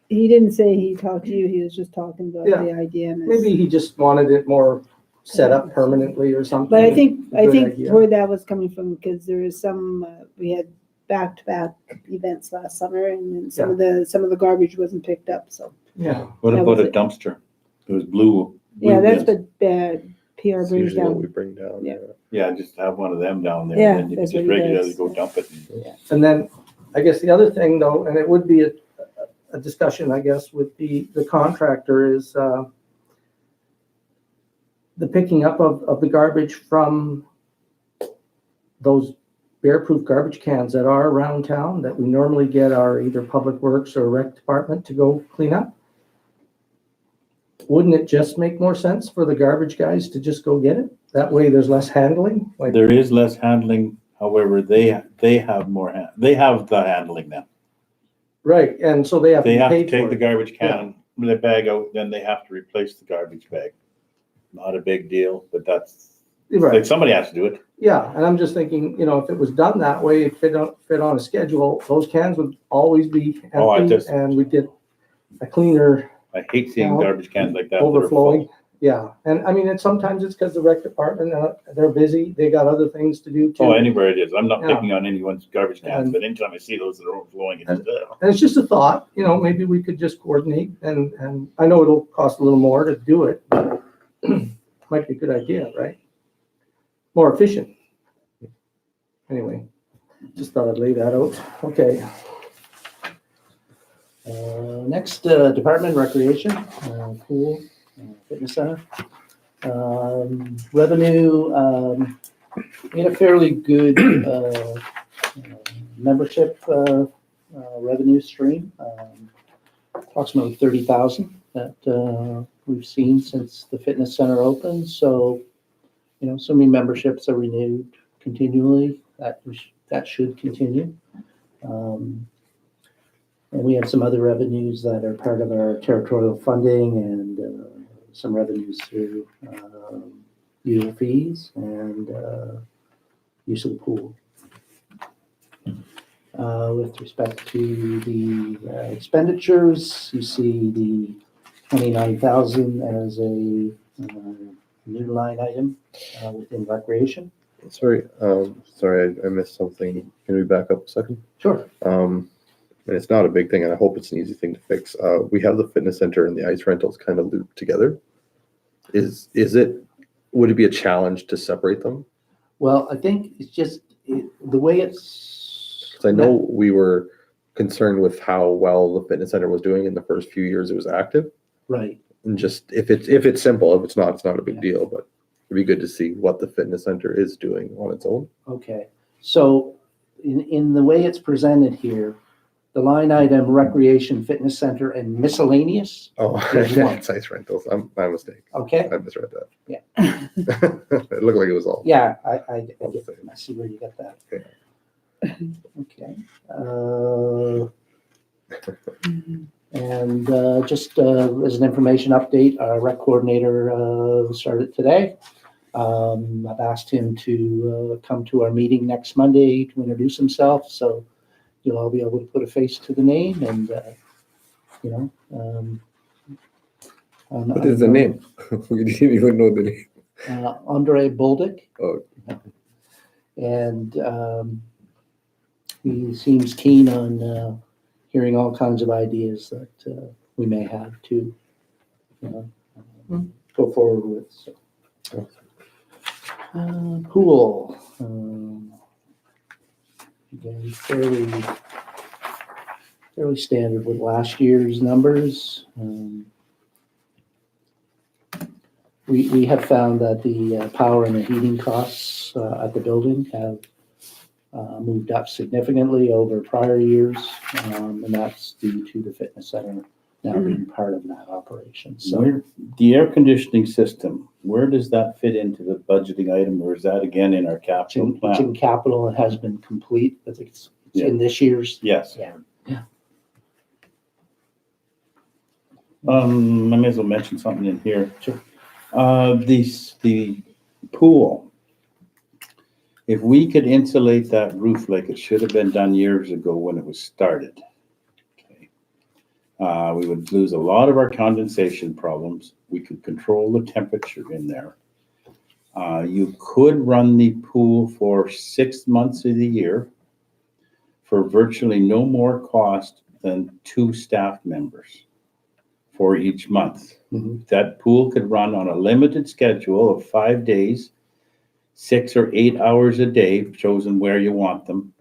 he didn't say he talked to you, he was just talking about Yeah. the idea. And Maybe he just wanted it more set up permanently or something. But I think Good idea. where that was coming from, because there is some, we had back-to-back events last summer, and then some of the garbage wasn't picked up, so. Yeah, What That about was a it. dumpster? Those blue. Yeah, that's bins. what PR It's brings usually what we down. bring down. Yeah. Yeah, just have one of them down there, Yeah, and then you can that's just what he regularly does. go dump it. and then I guess the other thing though, and it would be a discussion, I guess, with the contractor is the picking up of the garbage from those bear-proof garbage cans that are around town that we normally get our either Public Works or Rec Department to go clean up. Wouldn't it just make more sense for the garbage guys to just go get it? That way there's less handling, like, There is less handling, however, they have more, they have the handling now. right, and so they have to They be have to paid take for the it. garbage can, the bag out, then they have to replace the garbage bag. Not a big deal, but that's, Right, somebody has to do it. yeah, and I'm just thinking, if it was done that way, it fit on a schedule, those cans would always be Oh, empty and we'd get a cleaner I hate seeing Now, garbage cans like that. that are overflowing. full. Yeah, and I mean, sometimes it's because the rec department, they're busy, they got other things to do too. Oh, anywhere it is. I'm not Yeah. picking on anyone's garbage cans, And- but anytime I see those that are overflowing, it's, And it's just a thought, maybe we could just coordinate and I know it'll cost a little more to do it, but might be a good idea, right? More efficient. Anyway, just thought I'd lay that out. Okay, Next, Department Recreation, Pool, Fitness Center. Revenue, we had a fairly good membership revenue stream, approximately 30,000 that we've seen since the fitness center opened. So, assuming memberships are renewed continually, that should continue. And we have some other revenues that are part of our territorial funding and some revenues through user fees and use of the pool. With respect to the expenditures, you see the 29,000 as a new line item within recreation. Sorry, I missed something. Can we back up a second? Sure. And it's not a big thing, and I hope it's an easy thing to fix. We have the fitness center and the ice rentals kind of looped together. Would it be a challenge to separate them? Well, I think it's just the way it's. Because I know we were concerned with how well the fitness center was doing in the first few years it was active. Right. And just if it's simple, if it's not a big deal, but it'd be good to see what the fitness center is doing on its own. Okay. So in the way it's presented here, the line item recreation, fitness center, and miscellaneous. Oh, There's one. it's ice rentals. My mistake. Okay. I misread that. Yeah. It looked like it was all. Yeah, I see where you got that. Okay. And just as an information update, our rec coordinator started today. I've asked him to come to our meeting next Monday to introduce himself, so you'll all be able to put a face to the name and, What is the name? We didn't even know the name. Andre Boldick. Oh. And he seems keen on hearing all kinds of ideas that we may have to go forward with. So. Pool. Again, fairly standard with last year's numbers. We have found that the power and the heating costs at the building have moved up significantly over prior years, and that's due to the fitness center now being part of that operation. So Where, the air conditioning system, where does that fit into the budgeting item, or is that again in our it's capital in, it's in plan? capital and has been complete. I think it's in this year's. Yes. Yeah. I may as well mention something in here. Sure. The pool. If we could insulate that roof like it should have been done years ago when it was started. Okay. We would lose a lot of our condensation problems. We could control the temperature in there. You could run the pool for 6 months of the year for virtually no more cost than 2 staff members for each month. Mhm. That pool could run on a limited schedule of 5 days, 6 or 8 hours a day, chosen where you want them,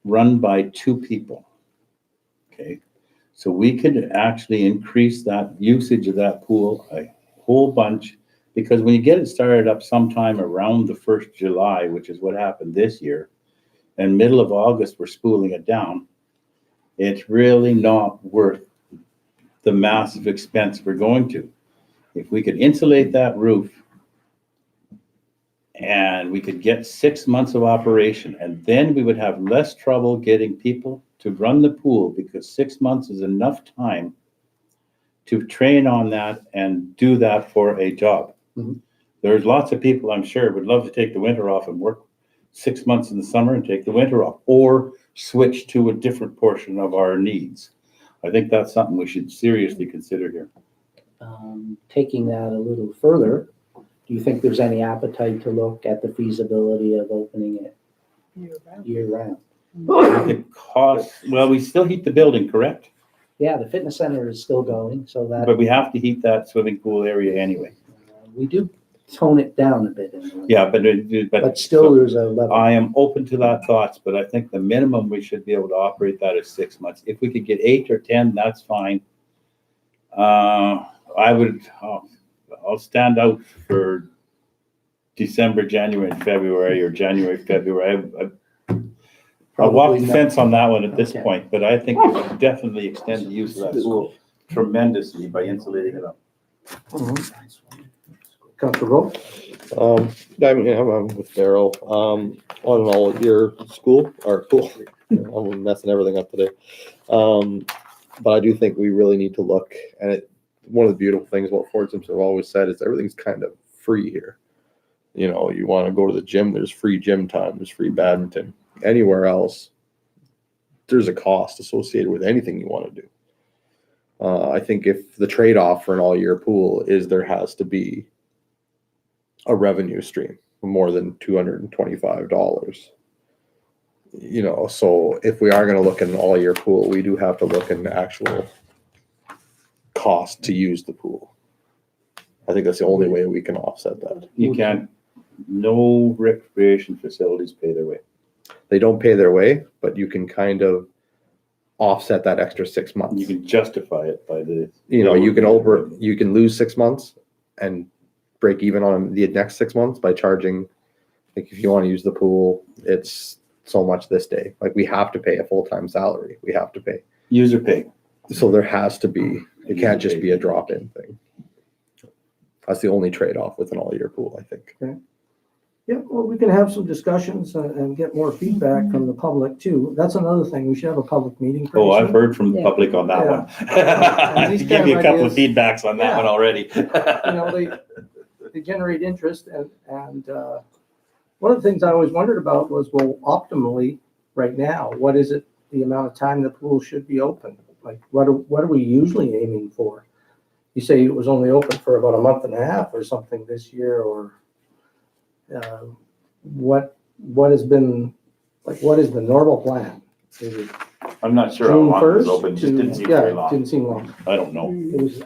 run by 2 people. Okay, so we could actually increase that usage of that pool a whole bunch, because when you get it started up sometime around the 1st July, which is what happened this year, and middle of August, we're spooling it down, it's really not worth the massive expense we're going to. If we could insulate that roof and we could get 6 months of operation, and then we would have less trouble getting people to run the pool, because 6 months is enough time to train on that and do that for a job. Mhm. There's lots of people, I'm sure, would love to take the winter off and work 6 months in the summer and take the winter off, or switch to a different portion of our needs. I think that's something we should seriously consider here. Taking that a little further, do you think there's any appetite to look at the feasibility of opening it year round? The cost, well, we still heat the building, correct? Yeah, the fitness center is still going, so that But we have to heat that swimming pool area anyway. we do tone it down a bit. In the winter. Yeah, But still, there's a level. I am open to that thoughts, but I think the minimum we should be able to operate that is 6 months. If we could get 8 or 10, that's fine. I'll stand out for December, January, and February, or January, February. I'll walk Probably the not. fence on that one at this Okay. point, but I think we should definitely extend the use of that pool tremendously by insulating it up. Councilor Rowe? I mean, I'm with Daryl, on an all-year school, or pool. I'm messing everything up today. But I do think we really need to look, and one of the beautiful things about Fort Simpson have always said is everything's kind of free here. You know, you want to go to the gym, there's free gym time, there's free badminton. Anywhere else, there's a cost associated with anything you want to do. I think if the trade-off for an all-year pool is there has to be a revenue stream of more than $225. You know, so if we are going to look at an all-year pool, we do have to look at an actual cost to use the pool. I think that's the only way we can offset that. You can't, no recreation facilities pay their way. They don't pay their way, but you can kind of offset that extra 6 months. You can justify it by the. You know, you can lose 6 months and break even on the next 6 months by charging, like if you want to use the pool, it's so much this day. Like we have to pay a full-time salary. We have to pay. User pay. So there has to be, it can't just be a drop-in thing. That's the only trade-off with an all-year pool, I think. Yeah, well, we can have some discussions and get more feedback from the public too. That's another thing. We should have a public meeting. pretty Oh, I've soon. heard from the Yeah. public on that Yeah. one. I These can give kind you a of couple of ideas- feedbacks on that Yeah. one already. You know, they generate interest and one of the things I always wondered about was, well, optimally, right now, what is it, the amount of time the pool should be open? Like, what are we usually aiming for? You say it was only open for about a month and a half or something this year, or what has been, like, what is the normal plan? Is it I'm not sure how June long it was 1st open, just didn't seem yeah, very it long. didn't seem long. I don't know. It was,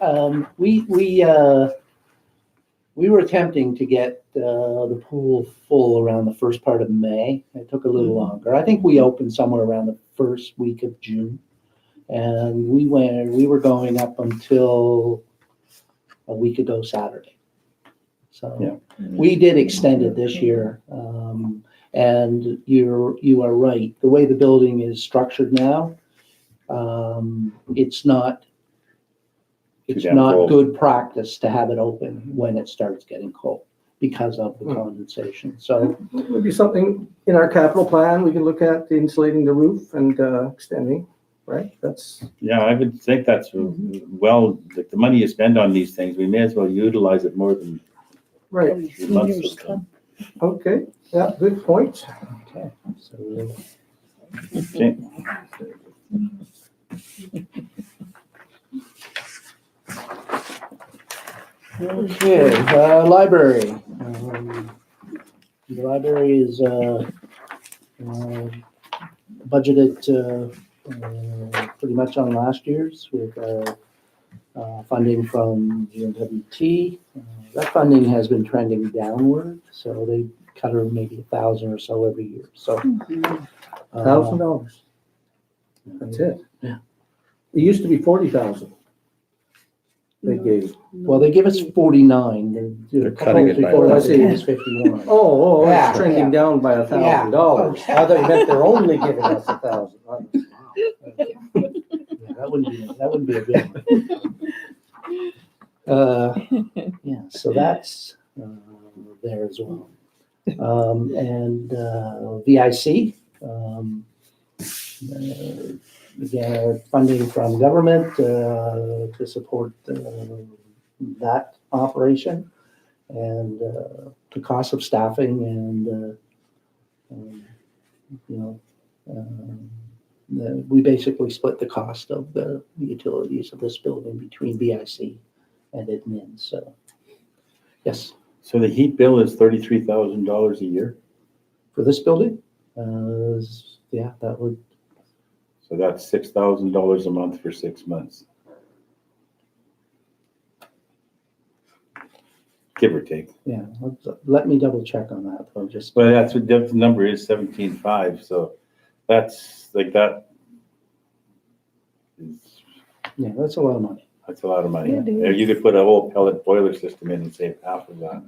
we were attempting to get the pool full around the first part of May. It took a little longer. I think we opened somewhere around the first week of June. And we were going up until a week ago Saturday. So Yeah. we did extend it this year. And you are right. The way the building is structured now, it's not damn cold. good practice to have it open when it starts getting cold because of the condensation. So Would be something in our capital plan, we can look at insulating the roof and extending, right? That's, Yeah, I would think that's, well, the money you spend on these things, we may as well utilize it more than right. the months of time. Okay, yeah, good point. okay, so Okay. Okay, library. The library is budgeted pretty much on last year's with funding from GMWT. That funding has been trending downward, so they cut her maybe $1,000 or so every year. So $1,000. That's it. Yeah. It used to be 40,000. They gave. Well, they give us 49. They're cutting it by Before that, $1,000. it was 51. Oh, Yeah, it's trending yeah. down by $1,000. I thought you meant they're only giving us 1,000. Yeah, that wouldn't be a good one. Yeah, so that's there as well. And VIC, again, funding from government to support that operation and the cost of staffing and, we basically split the cost of the utilities of this building between BIC and admin, so, yes. So the heat bill is $33,000 a year? For this building, yeah, that would, So that's $6,000 a month for 6 months. Give or take. yeah, let me double check on that, though, just, Well, that's what the number is, 17.5, so that's like that. yeah, that's a lot of money. That's a lot of money. It is. You could put a whole pellet boiler system in and save half of that.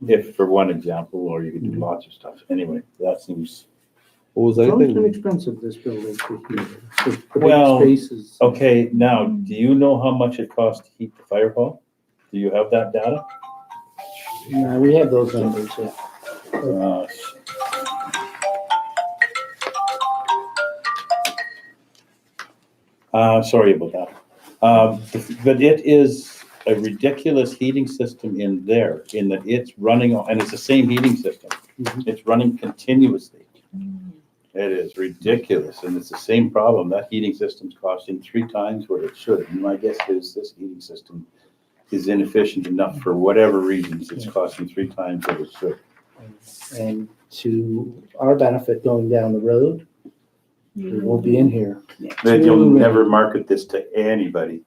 If, for one example, or you could do lots of stuff. Anyway, that seems, What was It's always been anything? expensive, this building for heating. The big Well, spaces. okay, now, do you know how much it costs to heat the fire hall? Do you have that data? Yeah, we have those numbers, yeah. Sorry about that. But it is a ridiculous heating system in there, in that it's running, and it's the same heating system. Mhm. It's running continuously. It is ridiculous, and it's the same problem. That heating system's costing 3 times what it should. And my guess is this heating system is inefficient enough for whatever reasons. It's costing 3 times what it should. And to our benefit going down the road, we won't be in here. Then you'll never market this to anybody.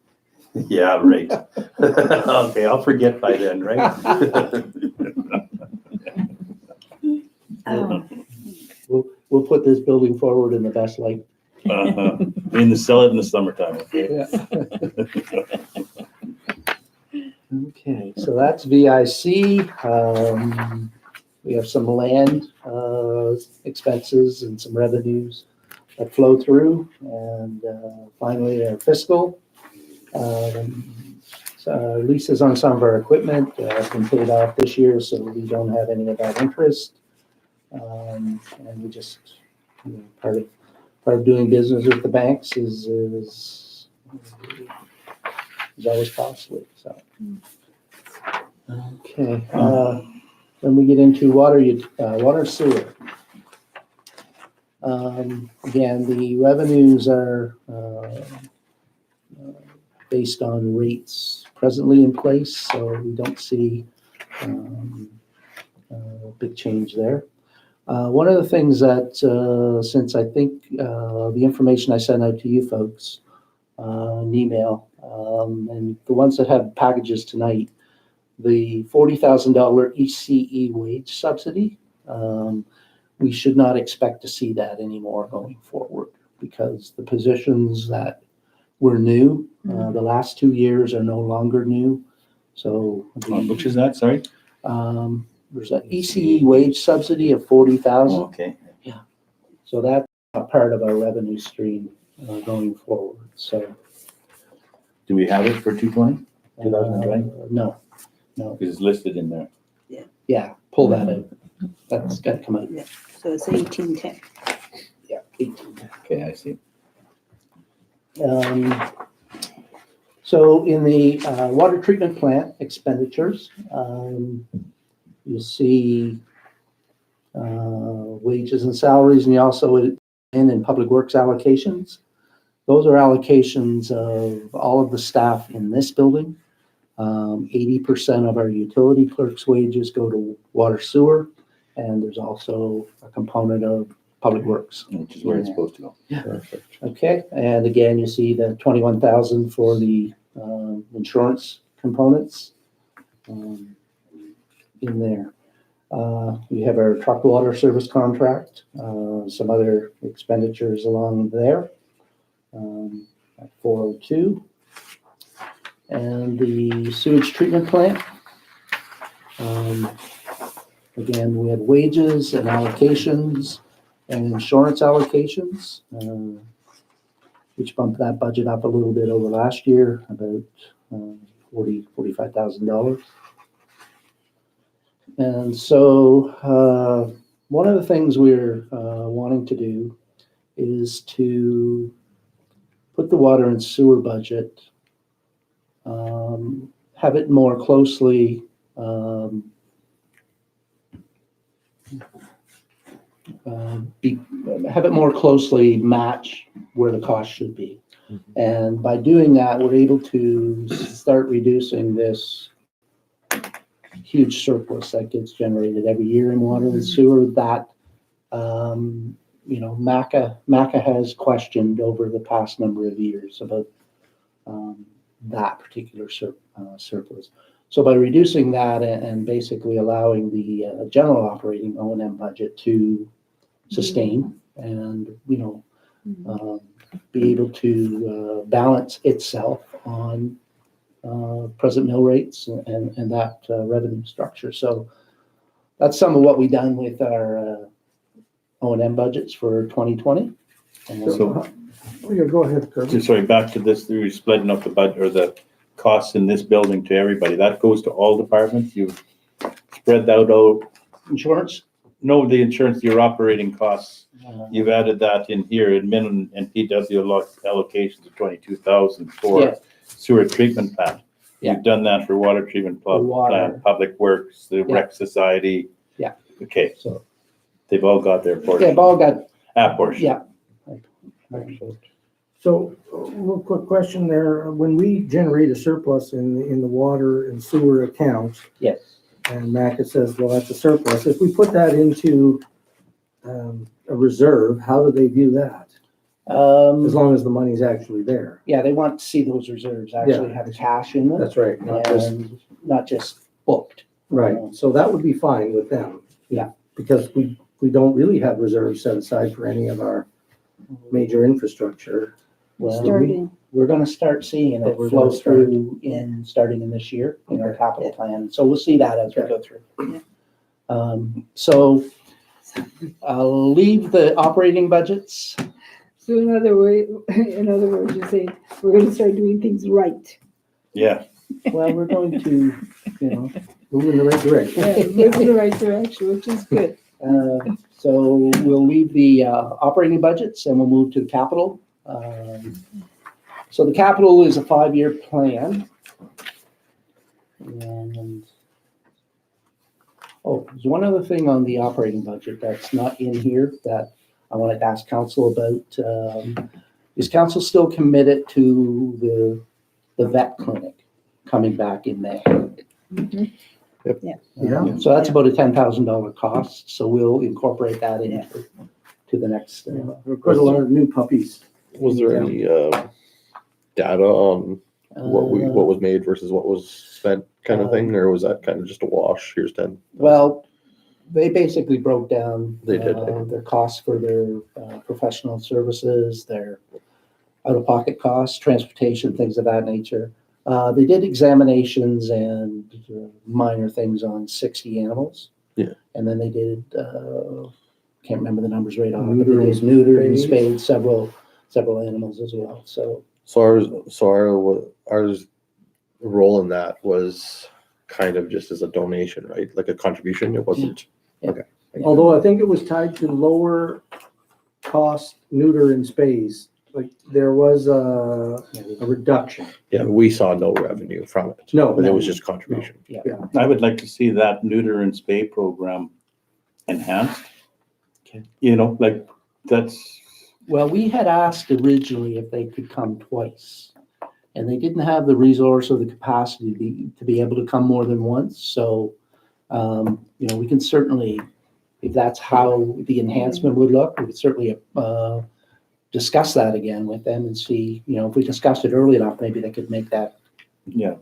Yeah, right. Okay, I'll forget by then, right? We'll put this building forward in the best light. Uh-huh. Sell it in the summertime, okay? Okay, so that's VIC. We have some land expenses and some revenues that flow through. And finally, our fiscal. Leases on some of our equipment have been paid off this year, so we don't have any of that interest. And we just, part of doing business with the banks is always costly, so. Okay, then we get into water sewer. Again, the revenues are based on rates presently in place, so we don't see a big change there. One of the things that, since I think the information I sent out to you folks, an email, and the ones that have packages tonight, the $40,000 ECE wage subsidy, we should not expect to see that anymore going forward because the positions that were new, the last 2 years are no longer new. So Which is that, sorry? There's an ECE wage subsidy of $40,000. Okay. So that's not part of our revenue stream going forward. So Do we have it for 2020? No, Because it's listed in there. yeah, pull that out. That's got to come out. So it's 1810. Yeah, 18. Okay, I see. So in the water treatment plant expenditures, you see wages and salaries, and you also in public works allocations. those are allocations of all of the staff in this building. 80% of our utility clerks' wages go to water sewer, and there's also a component of public works. Which is where it's supposed to go. Perfect. Okay, and again, you see the 21,000 for the insurance components in there. We have our truck water service contract, some other expenditures along there at 402. And the sewage treatment plant. Again, we have wages and allocations and insurance allocations, which bumped that budget up a little bit over last year, about $45,000. And so one of the things we're wanting to do is to put the water and sewer budget, have it more closely have it more closely match where the cost should be. And by doing that, we're able to start reducing this huge surplus that gets generated every year in water and sewer that, MACA has questioned over the past number of years about that particular surplus. So by reducing that and basically allowing the general operating O&M budget to sustain and, be able to balance itself on present mill rates and that revenue structure. So that's some of what we've done with our O&M budgets for 2020. So, Go ahead, Kirby. sorry, back to this, we're splitting up the budget or the costs in this building to everybody. That goes to all departments. You've spread out all, Insurance? no, the insurance, your operating costs. You've added that in here, admin and PW allocations of 22,000 for Yeah. sewer treatment plant. Yeah. You've done that for water treatment water. plant, public works, the Yeah. rec society. Yeah. Okay, So they've all got their they've portion. all got, Portion. yeah. So, real quick question there. When we generate a surplus in the water and sewer accounts, Yes. and MACA says, well, that's a surplus. If we put that into a reserve, how do they view that? As long as the money's actually there. Yeah, they want to see those reserves actually Yeah. have cash in them That's right. and not just booked. Right. So that would be fine with them. Yeah. Because we don't really have reserves set aside for any of our major infrastructure. Well, Starting. we're gonna start seeing But it we're flow gonna start. through starting in this year in our capital plan. So we'll see that as we Okay. go through. So I'll leave the operating budgets. So in other words, you're saying, we're gonna start doing things right. Yeah, Well, we're going to, Move in the right direction. Yeah, move in the right direction, which is good. so we'll leave the operating budgets and we'll move to the capital. So the capital is a 5-year plan. And, there's one other thing on the operating budget that's not in here that I wanted to ask council about. Is council still committed to the vet clinic coming back in May? Yeah. So that's about a $10,000 cost, so we'll incorporate that into the next. We've got a lot of new puppies. Was there any data on what was made versus what was spent kind of thing, or was that kind of just a wash? Here's 10. Well, they basically broke down They did. their costs for their professional services, their out-of-pocket costs, transportation, things of that nature. They did examinations and minor things on 60 animals. Yeah. And then they did, can't remember the numbers right off, but they neutered and spayed several animals as well, so. So ours role in that was kind of just as a donation, right? Like a contribution. It wasn't. Yeah. Okay. Although I think it was tied to lower cost neuter and spays. Like there was a reduction. Yeah, we saw no revenue from it. No. But it was just contribution. I would like to see that neuter and spay program enhanced. Okay. Like that's Well, we had asked originally if they could come twice, and they didn't have the resource or the capacity to be able to come more than once. So, we can certainly, if that's how the enhancement would look, we could certainly discuss that again with them and see, if we discussed it early enough, maybe they could make that. Yeah,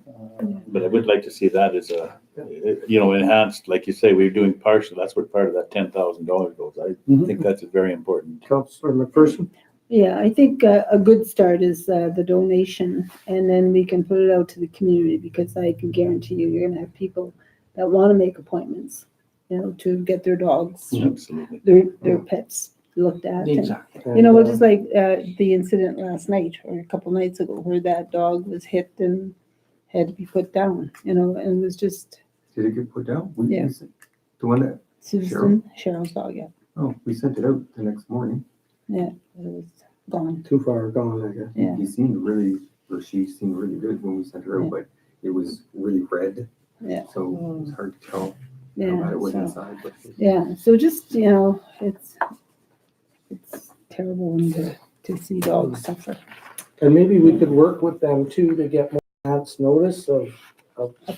but I would like to see that as a, enhanced, like you say, we're doing partial, that's where part of that $10,000 goes. I think that's very important. Councillor McPherson? Yeah, I think a good start is the donation, and then we can put it out to the community, because I can guarantee you're gonna have people that wanna make appointments, to get their dogs, Absolutely. their pets looked at. And, Exactly. well, just like the incident last night or a couple nights ago where that dog was hit and had to be put down, and it was just Did it get put down? Yeah. The one that, Susan, Cheryl's dog, yeah. oh, we sent it out the next morning. It was gone. Too far gone, I guess. Yeah. He seemed really, or she seemed really good when we sent her out, but it was really red. Yeah. So it was hard to tell how Yeah. bad it was So, inside. But yeah. So just, it's terrible to see dogs suffer. And maybe we could work with them too to get more advance notice of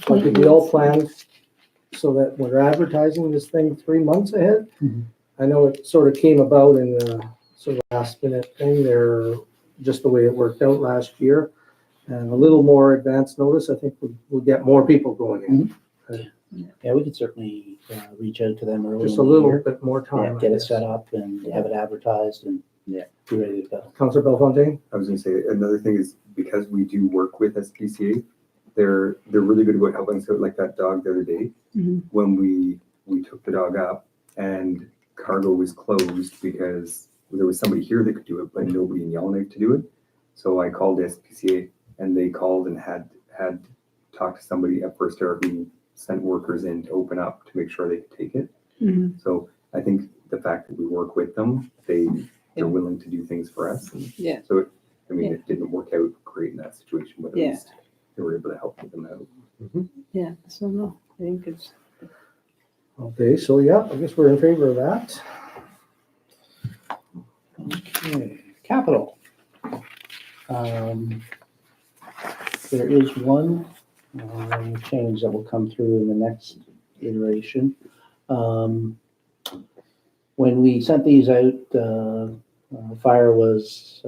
like if we all plan, so that we're advertising this thing 3 months ahead. Mhm. I know it sort of came about in a sort of last minute thing there, just the way it worked out last year. And a little more advance notice, I think we'll get more people going in. Yeah, we could certainly reach out to them early Just in a the little year. bit more Yeah, time. get it set up and have it advertised and be ready to go. Councillor Bellefontaine? I was gonna say, another thing is, because we do work with SPCA, they're really good about helping us out, like that dog the other day. Mhm. When we took the dog up and cargo was closed because there was somebody here that could do it, but nobody in Yellowknife to do it. So I called SPCA and they called and had talked to somebody at First Air who sent workers in to open up to make sure they could take it. Mhm. So I think the fact that we work with them, they're willing to do things for us. And Yeah. so, it didn't work out great in that situation, but at Yeah. least they were able to help them out. Yeah. So no, I think it's Okay, so yeah, I guess we're in favor of that. Okay, capital. There is one change that will come through in the next iteration. When we sent these out, Fire was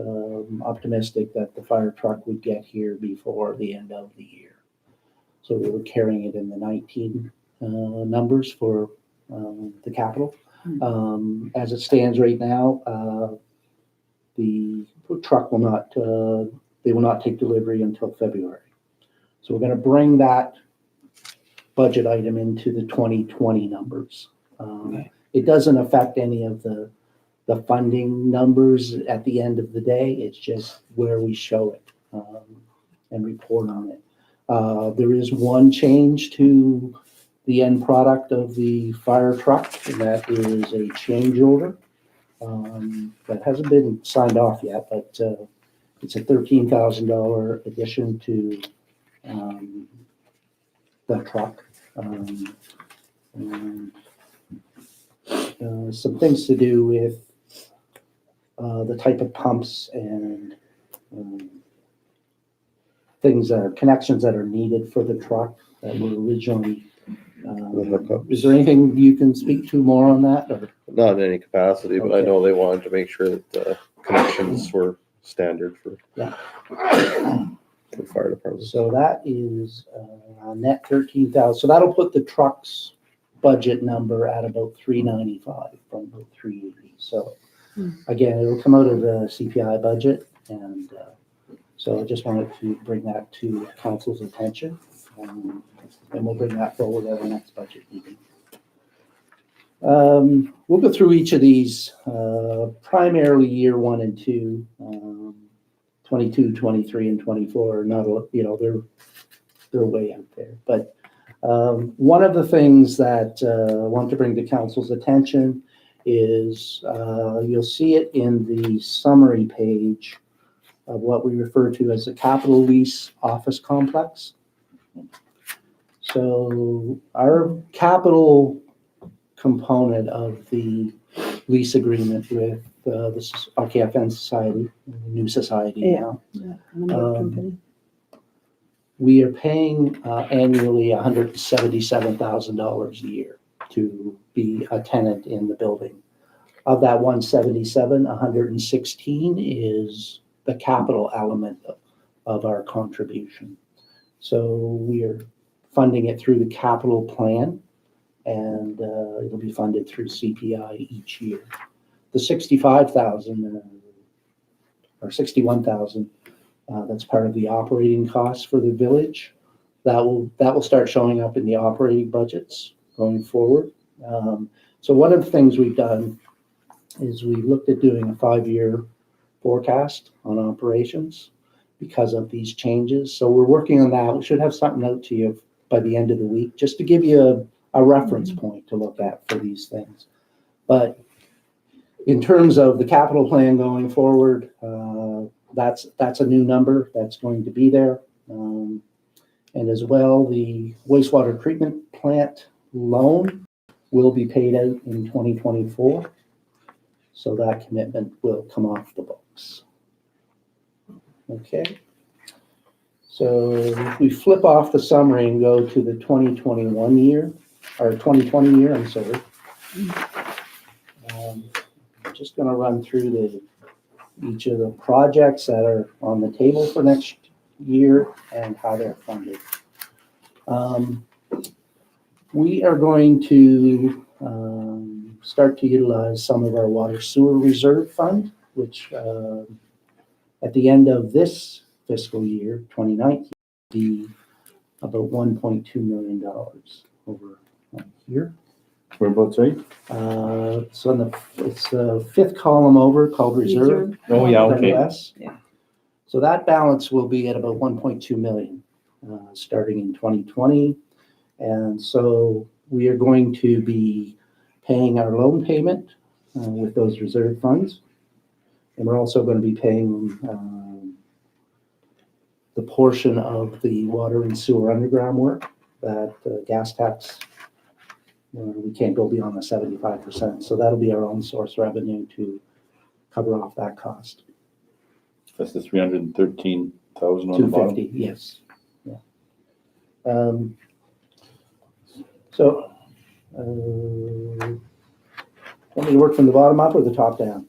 optimistic that the fire truck would get here before the end of the year. So we were carrying it in the 19 numbers for the capital. As it stands right now, the truck will not, they will not take delivery until February. So we're going to bring that budget item into the 2020 numbers. It doesn't affect any of the funding numbers at the end of the day. It's just where we show it and report on it. There is one change to the end product of the fire truck, and that is a change order. That hasn't been signed off yet, but it's a $13,000 addition to the truck. And, some things to do with the type of pumps and things that are connections that are needed for the truck that were originally. Is there anything you can speak to more on that? Or? Not in any capacity, but I Okay. know they wanted to make sure that the connections were standard for the fire department. So that is net 13,000. So that'll put the truck's budget number at about 395 from about 380. So again, it'll come out of the CPI budget, and so I just wanted to bring that to council's attention, and we'll bring that forward at our next budget meeting. We'll go through each of these, primarily year 1 and 2, 22, 23, and 24. Not, they're way out there. But one of the things that I want to bring to council's attention is you'll see it in the summary page of what we refer to as the capital lease office complex. So our capital component of the lease agreement with this is RKFN Society, the new society Yeah. now. Limited company. We are paying annually $177,000 a year to be a tenant in the building. Of that 177, 116 is the capital element of our contribution. So we are funding it through the capital plan, and it'll be funded through CPI each year. The 65,000 or 61,000, that's part of the operating costs for the village. That will start showing up in the operating budgets going forward. So one of the things we've done is we looked at doing a 5-year forecast on operations because of these changes. So we're working on that. We should have something out to you by the end of the week, just to give you a reference point to look at for these things. But in terms of the capital plan going forward, that's a new number that's going to be there. And as well, the wastewater treatment plant loan will be paid out in 2024. So that commitment will come off the books. Okay. So if we flip off the summary and go to the 2021 year, or 2020 year, I'm sorry. I'm just going to run through each of the projects that are on the table for next year and how they're funded. We are going to start to utilize some of our water sewer reserve fund, which at the end of this fiscal year, 2019, will be about $1.2 million over here. Whereabouts, right? So it's the fifth column over called reserve. Oh, yeah, okay. WS. Yeah. So that balance will be at about 1.2 million starting in 2020. And so we are going to be paying our loan payment with those reserve funds. And we're also going to be paying the portion of the water and sewer underground work that gas tax, we can't go beyond the 75%. So that'll be our own source revenue to cover off that cost. That's the 313,000 on the bottom. 250, yes. Yeah. So, want me to work from the bottom up or the top down?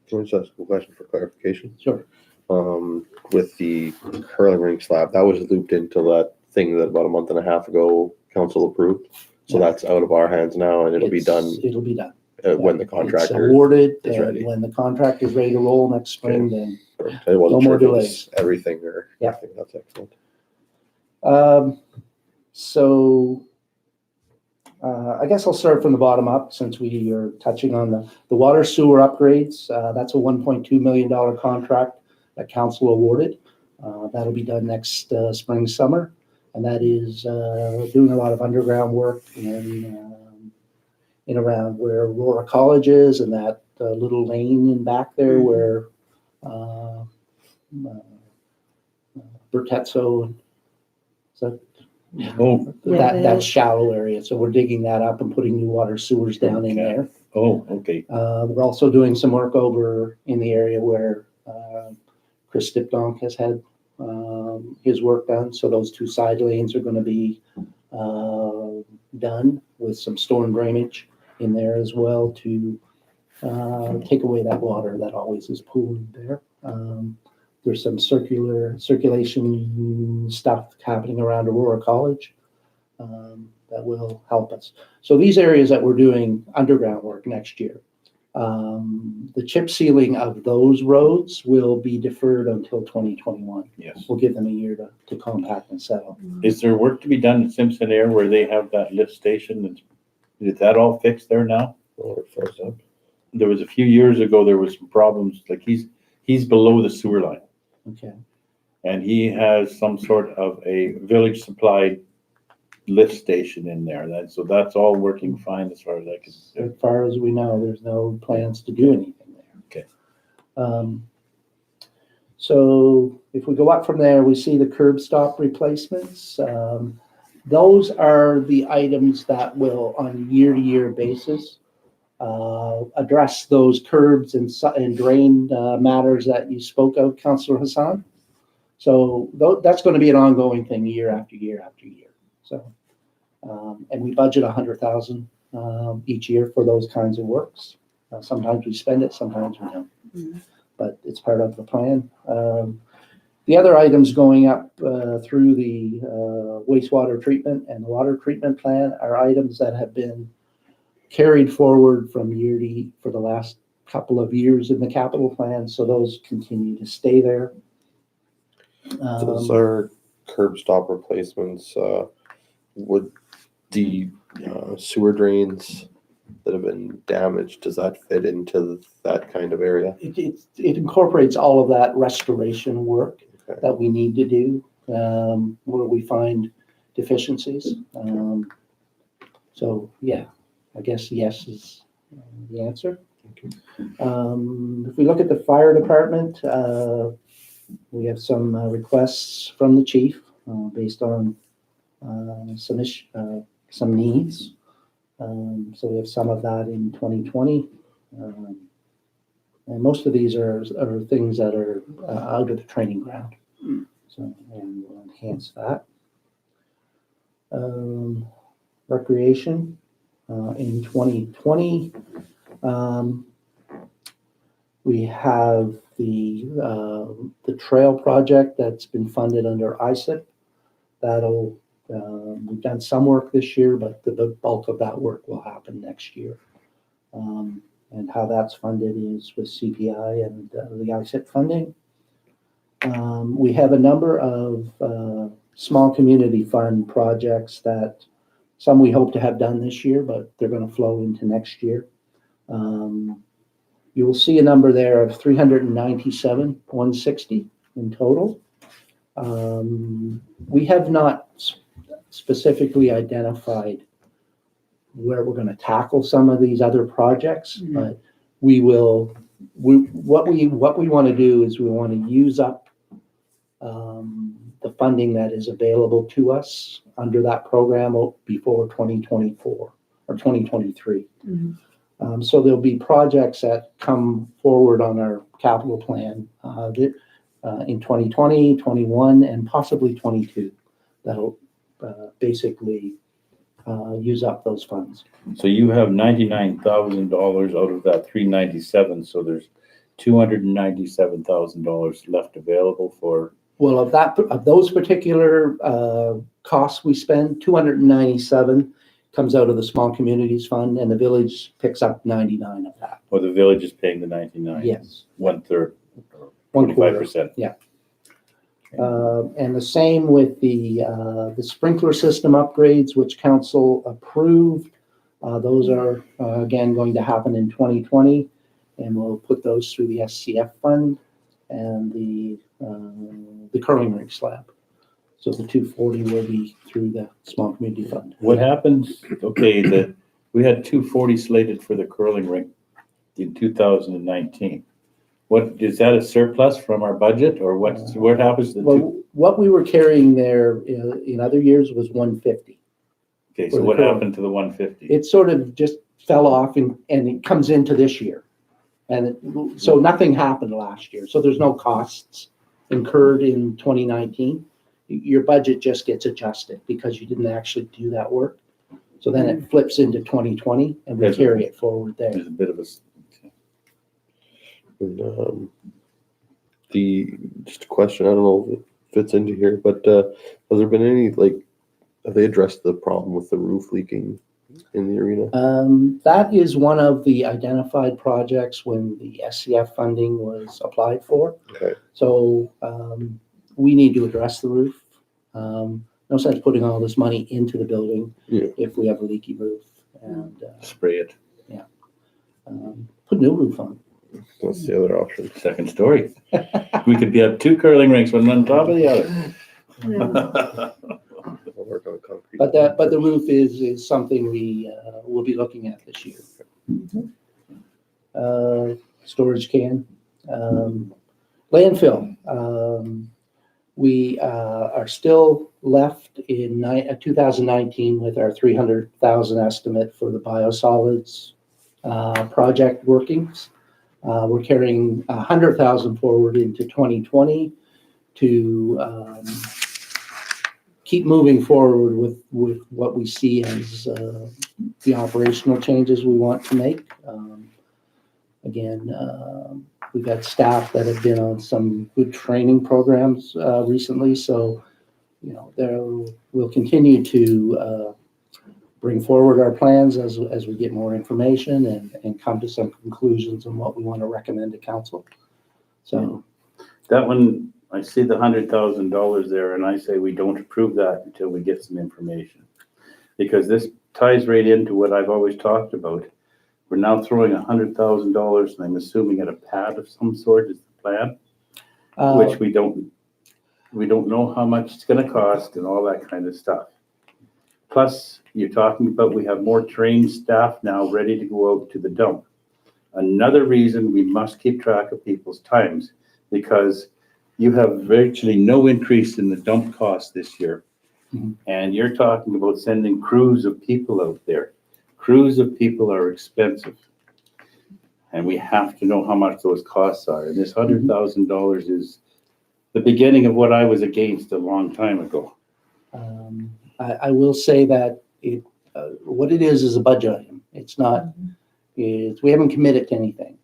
Can I just ask a question for clarification? Sure. With the curling ring slab, that was looped into that thing that about a month and a half ago council approved. So Yeah. that's out of our hands now, and it'll be done It'll be done. when the It's contractor awarded, is and ready. when the contract is ready to roll next spring, then. I wasn't No more sure if it was delays. everything or Yeah. anything. That's excellent. So I guess I'll start from the bottom up since we are touching on the water sewer upgrades. That's a $1.2 million contract that council awarded. That'll be done next spring, summer. And that is doing a lot of underground work in around where Aurora College is and that little lane in back there where Bertetso, Oh, that shallow area. So we're digging that up and putting new water sewers down in Okay. there. oh, okay. We're also doing some work over in the area where Chris Stipdonk has had his work done. So those two side lanes are going to be done with some storm drainage in there as well to take away that water that always is pooling there. There's some circulation stuff happening around Aurora College that will help us. So these areas that we're doing underground work next year, the chip sealing of those roads will be deferred until 2021. Yes. We'll give them a year to compact and settle. Is there work to be done in Simpson Air where they have that lift station? Is that all fixed there now? Oh, it froze up. There was a few years ago, there was some problems, like he's below the sewer line. Okay. And he has some sort of a village supplied lift station in there. So that's all working fine as far as I can. As far as we know, there's no plans to do anything there. Okay. So if we go up from there, we see the curb stop replacements. Those are the items that will, on a year-to-year basis, address those curbs and drain matters that you spoke of, Councillor Hassan. So that's going to be an ongoing thing year after year after year. So, and we budget 100,000 each year for those kinds of works. Sometimes we spend it, sometimes we don't, but it's part of the plan. The other items going up through the wastewater treatment and the water treatment plan are items that have been carried forward from year to year for the last couple of years in the capital plan. So those continue to stay there. Those are curb stop replacements. Would the sewer drains that have been damaged, does that fit into that kind of area? It incorporates all of that restoration work that we need to do where we find deficiencies. So yeah, I guess yes is the answer. If we look at the fire department, we have some requests from the chief based on some needs. So we have some of that in 2020. And most of these are things that are out of the training ground. So and we'll enhance that. Recreation in 2020, we have the trail project that's been funded under ISIP. That'll we've done some work this year, but the bulk of that work will happen next year. And how that's funded is with CPI and the ISIP funding. We have a number of small community fund projects that some we hope to have done this year, but they're going to flow into next year. You will see a number there of 397,160 in total. We have not specifically identified where we're going to tackle some of these other projects, but we will. What we want to do is we want to use up the funding that is available to us under that program before 2024 or 2023. So there'll be projects that come forward on our capital plan in 2020, 21, and possibly 22 that'll basically use up those funds. So you have $99,000 out of that 397. So there's $297,000 left available for. Well, of those particular costs we spend, 297 comes out of the small communities fund, and the village picks up 99 of that. Or the village is paying the 99. Yes, 1/3. 1/4. Yeah. And the same with the sprinkler system upgrades, which council approved. Those are again going to happen in 2020, and we'll put those through the SCF fund and the curling rink slab. So the 240 will be through the small community fund. What happens? Okay, we had 240 slated for the curling rink in 2019. What is that, a surplus from our budget, or what happens to the what we were carrying there in other years was 150. Okay, so what happened to the 150? It sort of just fell off and it comes into this year. And so nothing happened last year. So there's no costs incurred in 2019. Your budget just gets adjusted because you didn't actually do that work. So then it flips into 2020 and we carry it forward there. There's a bit of a. And, just a question, I don't know if it fits into here, but has there been any, have they addressed the problem with the roof leaking in the arena? That is one of the identified projects when the SCF funding was applied for. Okay. So we need to address the roof. No sense putting all this money into the building if we have a leaky roof. And Spray it. Yeah. Put a new roof on. That's the other option. Second story. We could have 2 curling rinks, one on top of the other. I'll work on concrete. But the roof is something we will be looking at this year. Storage can, landfill. We are still left in 2019 with our 300,000 estimate for the biosolids project workings. We're carrying 100,000 forward into 2020 to keep moving forward with what we see as the operational changes we want to make. Again, we've got staff that have been on some good training programs recently, so we'll continue to bring forward our plans as we get more information and come to some conclusions on what we want to recommend to council. So That one, I see the $100,000 there, and I say we don't approve that until we get some information. Because this ties right into what I've always talked about. We're now throwing $100,000, and I'm assuming at a pad of some sort is the plan, which we don't know how much it's gonna cost and all that kind of stuff. Plus, you're talking about we have more trained staff now ready to go out to the dump. Another reason we must keep track of people's times, because you have virtually no increase in the dump cost this year. Mhm. And you're talking about sending crews of people out there. Crews of people are expensive. And we have to know how much those costs are. And this $100,000 is the beginning of what I was against a long time ago. I will say that what it is a budget item. It's not, we haven't committed to anything.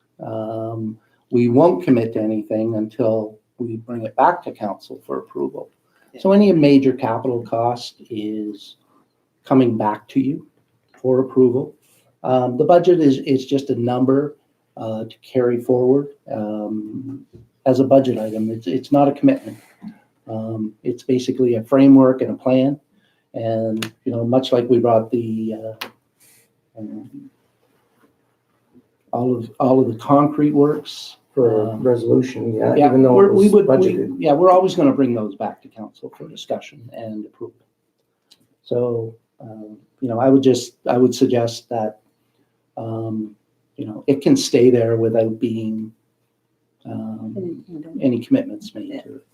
We won't commit to anything until we bring it back to council for approval. So any major capital cost is coming back to you for approval. The budget is just a number to carry forward as a budget item. It's not a commitment. It's basically a framework and a plan. And, much like we brought the all of the concrete works For resolution, yeah, yeah, even though it was budgeted. we're always going to bring those back to council for discussion and approval. So, I would suggest that, it can stay there without being any commitments made to it.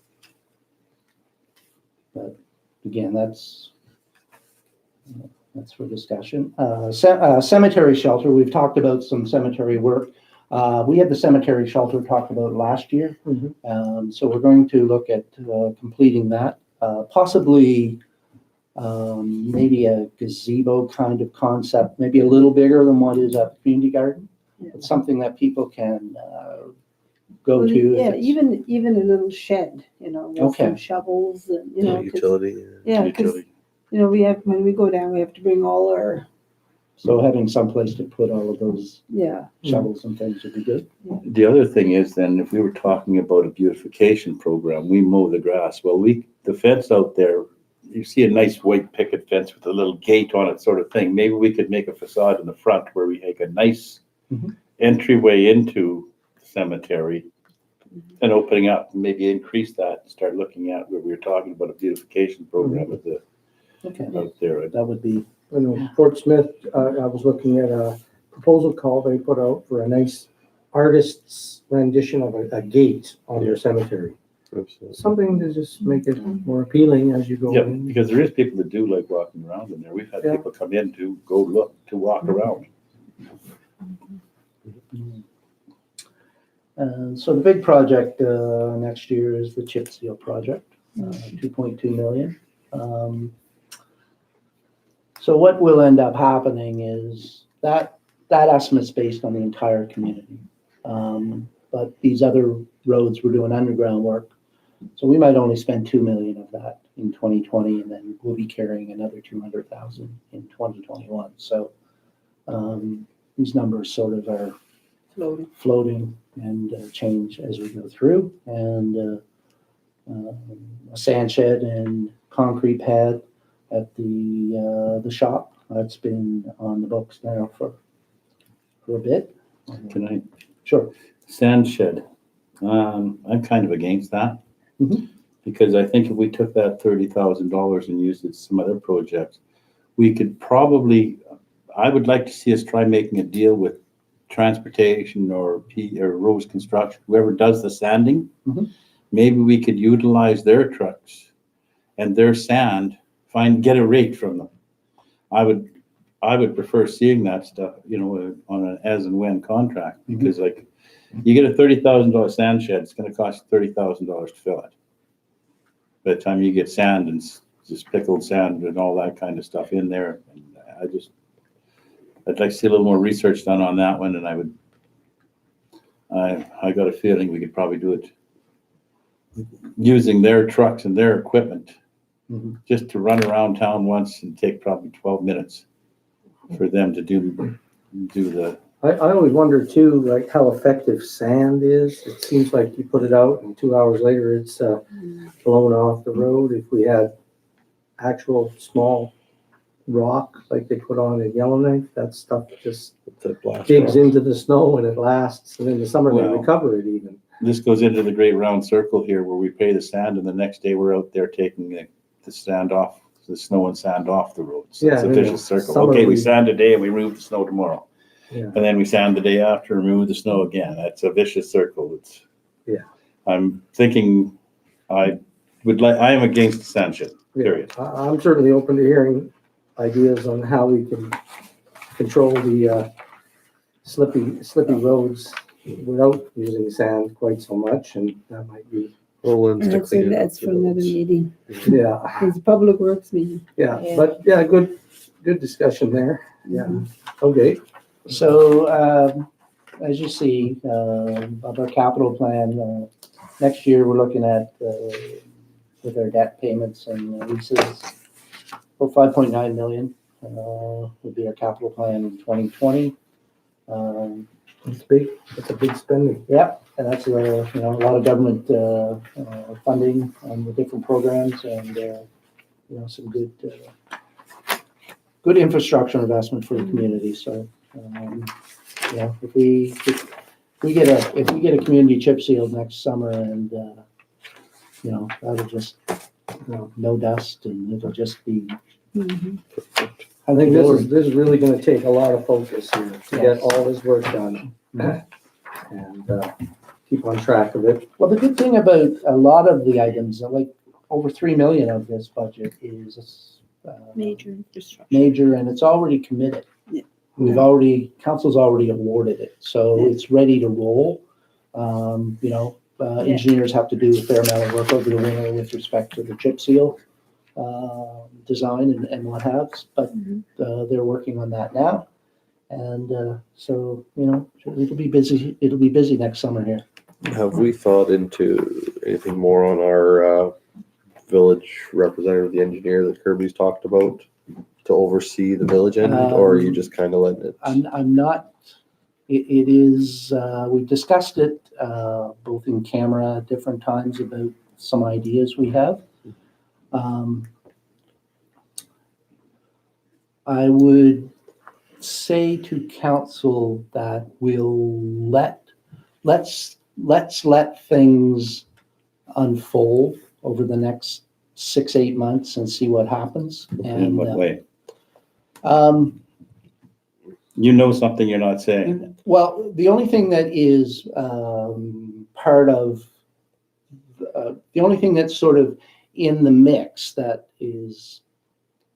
But again, that's for discussion. Cemetery shelter, we've talked about some cemetery work. We had the cemetery shelter talked about last year. So we're going to look at completing that. Possibly maybe a gazebo kind of concept, maybe a little bigger than what is at the community garden. It's something that people can go to. Yeah, even a little shed, with Okay. some shovels and, 'cause- Utility. yeah, because, when we go down, we have to bring all our, So having some place to put all of those yeah. shovels and things would be good. The other thing is then, if we were talking about a beautification program, we mow the grass. Well, the fence out there, you see a nice white picket fence with a little gate on it sort of thing. Maybe we could make a facade in the front where we make a nice entryway into the cemetery and opening up, maybe increase that and start looking at where we were talking about a beautification program out there. That would be, I know Fort Smith, I was looking at a proposal call they put out for a nice artist's rendition of a gate on their cemetery. Something to just make it more appealing as you go Yeah, in. because there is people that do like walking around in there. We've had Yeah. people come in to go look, to walk around. so the big project next year is the chip seal project, 2.2 million. So what will end up happening is that estimate's based on the entire community. But these other roads, we're doing underground work. So we might only spend 2 million of that in 2020, and then we'll be carrying another 200,000 in 2021. So these numbers sort of are floating and change as we go through. And a sand shed and concrete pad at the shop. That's been on the books now for a bit. Can I? Sure. Sand shed. I'm kind of against that. Because I think if we took that $30,000 and used it to some other projects, we could probably, I would like to see us try making a deal with transportation or Rose Construction, whoever does the sanding. Maybe we could utilize their trucks and their sand, get a rate from them. I would I would prefer seeing that stuff, on an as and when contract, because like, you get a $30,000 sand shed, it's gonna cost $30,000 to fill it. By the time you get sand and just pickled sand and all that kind of stuff in there, and I'd like to see a little more research done on that one, and I got a feeling we could probably do it using their trucks and their equipment, just to run around town once and take probably 12 minutes for them to do the. I always wonder too, like how effective sand is. It seems like you put it out and 2 hours later it's blown off the road. If we had actual small rock like they put on in Yellowknife, that stuff just digs into the snow and it lasts. And in the summer they Well, recover it even. This goes into the great round circle here where we pay the sand and the next day we're out there taking the sand off, the snow and sand off the roads. So Yeah, it's a and vicious circle. summer Okay, we we- sand today and we remove the snow tomorrow. Yeah. And then we sand the day after and remove the snow again. That's a vicious circle. Yeah. I'm thinking I am against the sand shed, period. I'm certainly open to hearing ideas on how we can control the slippy roads without using sand quite so much, and that might be, That's for another meeting. yeah, It's a public works meeting. yeah, Yeah. but yeah, good discussion there. Yeah, okay. So, as you see, of our capital plan, next year, we're looking at, with our debt payments and leases, about 5.9 million, would be our capital plan in 2020. It's big, it's a big spending. Yeah, and that's, a lot of government, funding on the different programs and, some good infrastructure investment for the community, so. If we get a community chip seal next summer and, that'll just, no dust and it'll just be. Mhm. I think this is really gonna take a lot of focus here to get all this work done. And keep on track of it. Well, the good thing about a lot of the items, like over 3 million of this budget is Major infrastructure. major, and it's already committed. Yeah. Council's already awarded it, so it's ready to roll. Engineers have to do a fair amount of work over the winter with respect to the chip seal design and what have, but they're working on that now. And so, it'll be busy. It'll be busy next summer here. Have we thought into anything more on our village representative, the engineer that Kirby's talked about, to oversee the village end, or are you just kind of letting it? I'm not. It is. We've discussed it both in camera at different times about some ideas we have. I would say to council that let's let things unfold over the next 6-8 months and see what happens. In what way? Um, You know something you're not saying. Well, the only thing that is part of, the only thing that's sort of in the mix that is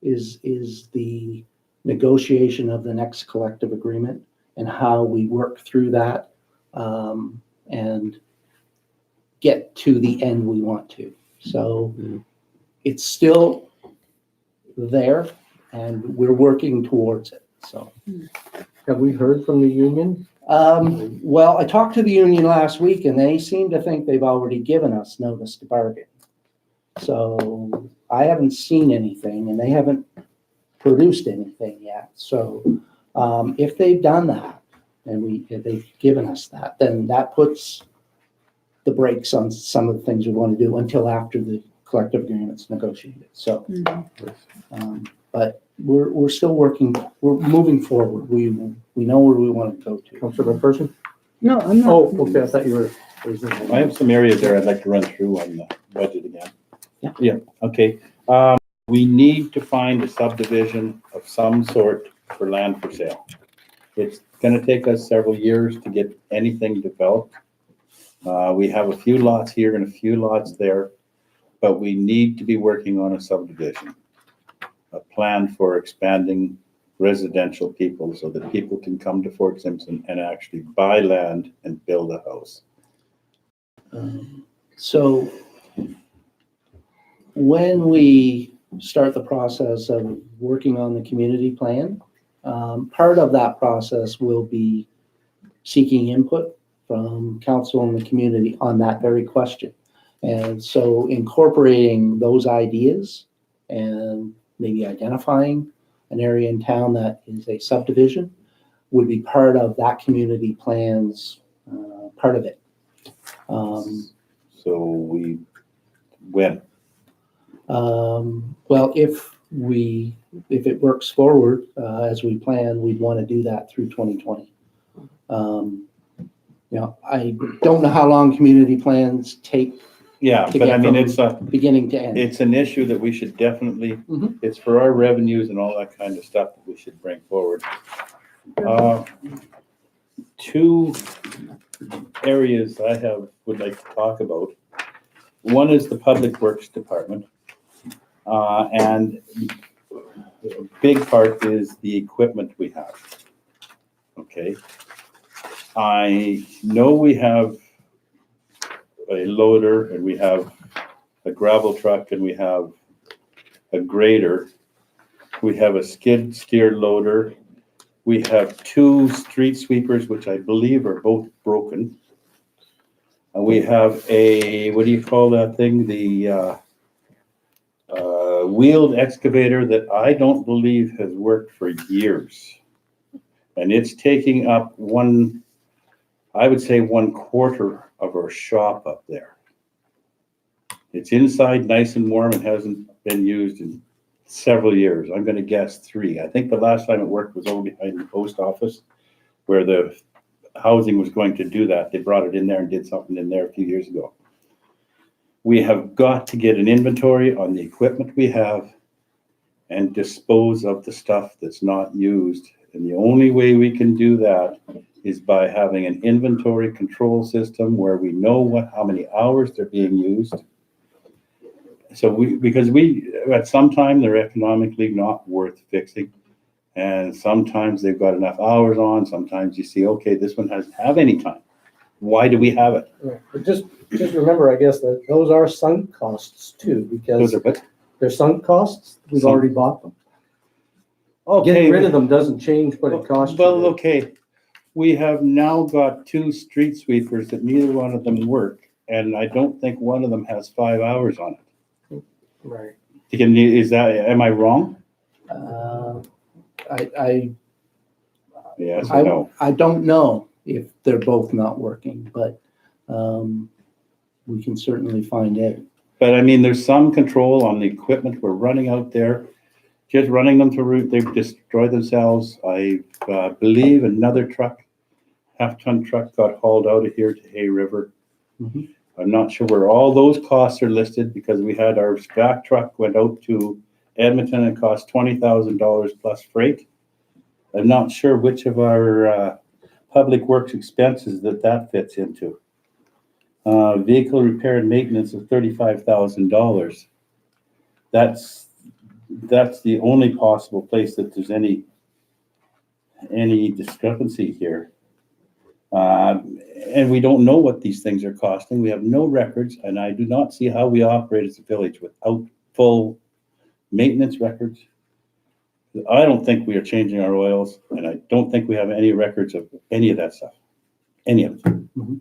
the negotiation of the next collective agreement and how we work through that and get to the end we want to. So it's still there and we're working towards it, so. Have we heard from the union? Well, I talked to the union last week and they seem to think they've already given us notice to bargain. So I haven't seen anything and they haven't produced anything yet. So if they've done that and if they've given us that, then that puts the brakes on some of the things we want to do until after the collective agreement's negotiated. So, but we're still working, we're moving forward. We know where we want to go to. Councilor McPherson? No, I'm not. Oh, okay, I thought you were raising your I hand. have some areas there I'd like to run through on the budget again. Yeah. Yeah, okay. We need to find a subdivision of some sort for land for sale. It's gonna take us several years to get anything developed. We have a few lots here and a few lots there, but we need to be working on a subdivision. A plan for expanding residential people so that people can come to Fort Simpson and actually buy land and build a house. So when we start the process of working on the community plan, part of that process will be seeking input from council and the community on that very question. And so incorporating those ideas and maybe identifying an area in town that is a subdivision would be part of that community plan's part of it. So we went, Well, if it works forward as we plan, we'd want to do that through 2020. I don't know how long community plans take yeah, To but get I mean, from- beginning to end. it's an issue that we should definitely, Mhm. it's for our revenues and all that kind of stuff that we should bring forward. Two areas would like to talk about. One is the Public Works Department. And a big part is the equipment we have. Okay. I know we have a loader and we have a gravel truck and we have a grader. We have a skid steer loader. We have 2 street sweepers, which I believe are both broken. And we have a, what do you call that thing? The wheeled excavator that I don't believe has worked for years. And it's taking up I would say 1/4 of our shop up there. It's inside nice and warm and hasn't been used in several years. I'm gonna guess 3. I think the last time it worked was over behind the post office where the housing was going to do that. They brought it in there and did something in there a few years ago. We have got to get an inventory on the equipment we have and dispose of the stuff that's not used. And the only way we can do that is by having an inventory control system where we know how many hours they're being used. So because at some time they're economically not worth fixing. And sometimes they've got enough hours on, sometimes you see, okay, this one doesn't have any time. Why do we have it? Right. But just remember, I guess, that those are sunk costs too, because they're sunk costs. We've Sunk. already bought them. Okay. Getting rid of them doesn't change what it costs you. Well, okay, we have now got 2 street sweepers that neither one of them work, and I don't think one of them has 5 hours on it. Right. Am I wrong? Yes or no? I don't know if they're both not working, but we can certainly find out. But I mean, there's some control on the equipment we're running out there. Just running them through, they've destroyed themselves. I believe another truck, half-ton truck, got hauled out of here to Hay River. Mhm. I'm not sure where all those costs are listed because we had our back truck went out to Edmonton and cost $20,000 plus freight. I'm not sure which of our public works expenses that fits into. Vehicle repair and maintenance of $35,000. That's the only possible place that there's any discrepancy here. And we don't know what these things are costing. We have no records, and I do not see how we operate as a village without full maintenance records. I don't think we are changing our oils, and I don't think we have any records of any of that stuff, any of it. Mhm.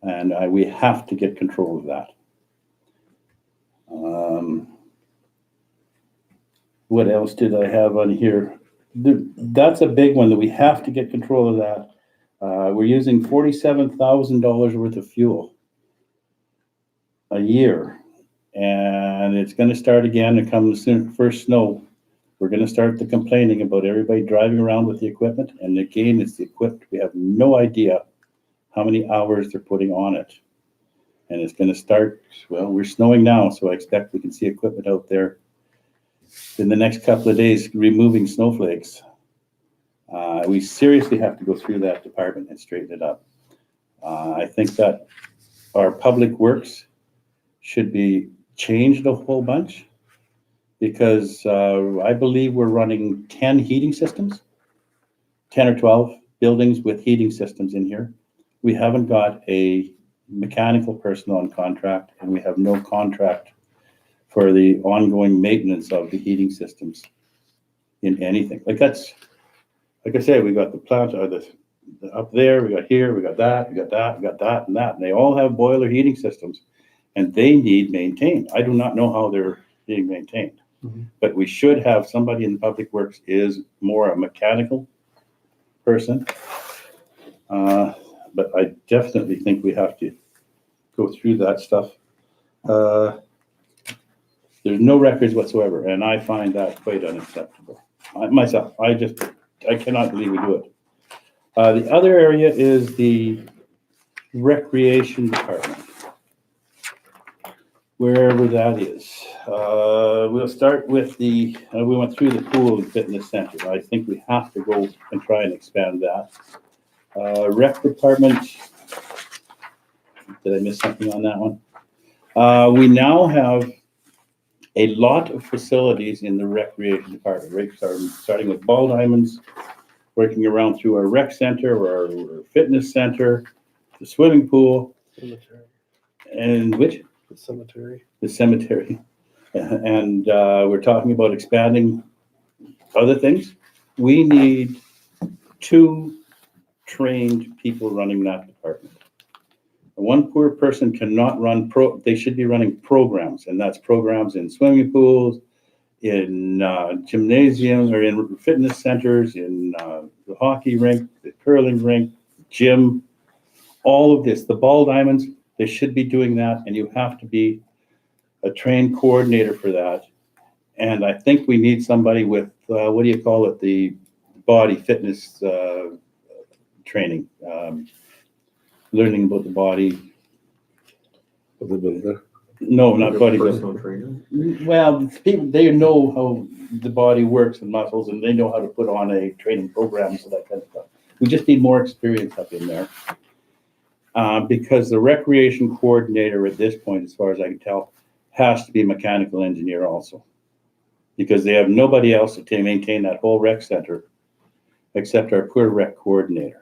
And we have to get control of that. What else did I have on here? That's a big one that we have to get control of that. We're using $47,000 worth of fuel a year, and it's going to start again to come soon. First snow, we're going to start the complaining about everybody driving around with the equipment. And again, it's the equipment. We have no idea how many hours they're putting on it. And it's going to start, well, we're snowing now, so I expect we can see equipment out there in the next couple of days removing snowflakes. We seriously have to go through that department and straighten it up. I think that our public works should be changed a whole bunch. Because I believe we're running 10 heating systems, 10 or 12 buildings with heating systems in here. We haven't got a mechanical person on contract, and we have no contract for the ongoing maintenance of the heating systems in anything. Like I said, we got the plant, up there, we got here, we got that, we got that, we got that, and that, and they all have boiler heating systems, and they need maintained. I do not know how they're being maintained. But we should have somebody in Public Works is more a mechanical person. But I definitely think we have to go through that stuff. There's no records whatsoever, and I find that quite unacceptable. I cannot believe we do it. The other area is the Recreation Department. Wherever that is. We'll start with we went through the pool and fitness center. I think we have to go and try and expand that. Rec department, did I miss something on that one? We now have a lot of facilities in the recreation department, right? Starting with ball diamonds, working around through our rec center, or our fitness center, the swimming pool, and which? The cemetery. The cemetery. And we're talking about expanding other things. We need 2 trained people running that department. One poor person cannot run they should be running programs, and that's programs in swimming pools, in gymnasiums, or in fitness centers, in the hockey rink, the curling rink, gym, all of this. The ball diamonds, they should be doing that, and you have to be a trained coordinator for that. And I think we need somebody with, what do you call it, the body fitness training, learning about the body. No, not bodybuilding. Personal trainer. Well, people, they know how the body works and muscles, and they know how to put on a training program, so that kind of stuff. We just need more experience up in there. Because the recreation coordinator at this point, as far as I can tell, has to be a mechanical engineer also. Because they have nobody else to maintain that whole rec center except our poor rec coordinator.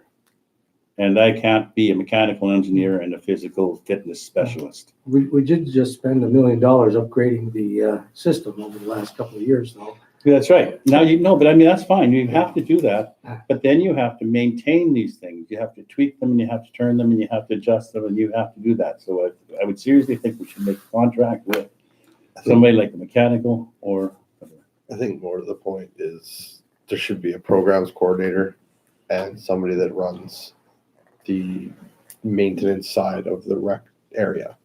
And I can't be a mechanical engineer and a physical fitness specialist. We did just spend $1 million upgrading the system over the last couple of years, though. That's right. Now, but I mean, that's fine. You have to do that. But then you have to maintain these things. You have to tweak them, and you have to turn them, and you have to adjust them, and you have to do that. So I would seriously think we should make a contract with somebody like a mechanical or. I think more to the point is there should be a programs coordinator and somebody that runs the maintenance side of the rec area,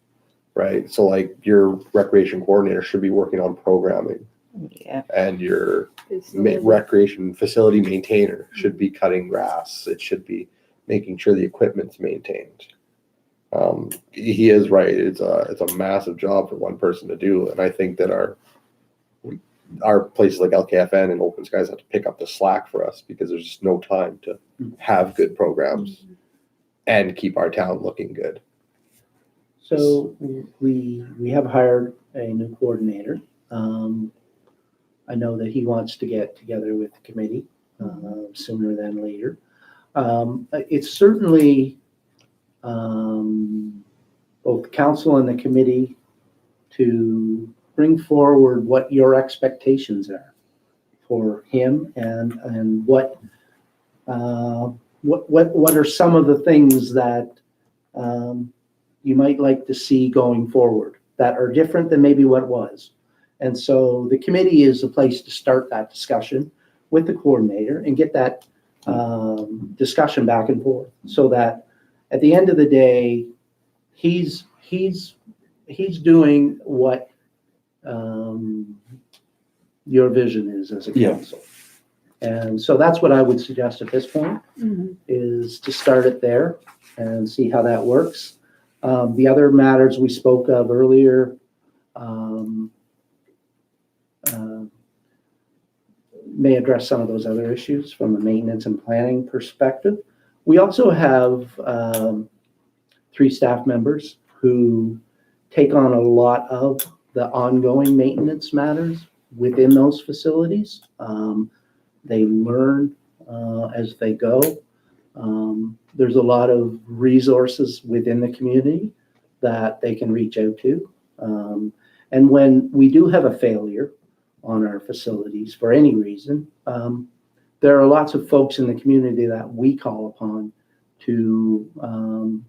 right? So like your recreation coordinator should be working on programming. Yeah. And your recreation facility maintainer should be cutting grass. It should be making sure the equipment's maintained. He is right. It's a massive job for one person to do, and I think that our places like LKFN and Open Skies have to pick up the slack for us because there's just no time to have good programs and keep our town looking good. So we have hired a new coordinator. I know that he wants to get together with the committee sooner than later. It's certainly both the council and the committee to bring forward what your expectations are for him, and what are some of the things that you might like to see going forward that are different than maybe what was. And so the committee is a place to start that discussion with the coordinator and get that discussion back and forth, so that at the end of the day, he's doing what your vision is as a council. And so that's what I would suggest at this point, is to start it there and see how that works. The other matters we spoke of earlier, may address some of those other issues from a maintenance and planning perspective. We also have 3 staff members who take on a lot of the ongoing maintenance matters within those facilities. They learn as they go. There's a lot of resources within the community that they can reach out to. And when we do have a failure on our facilities for any reason, there are lots of folks in the community that we call upon to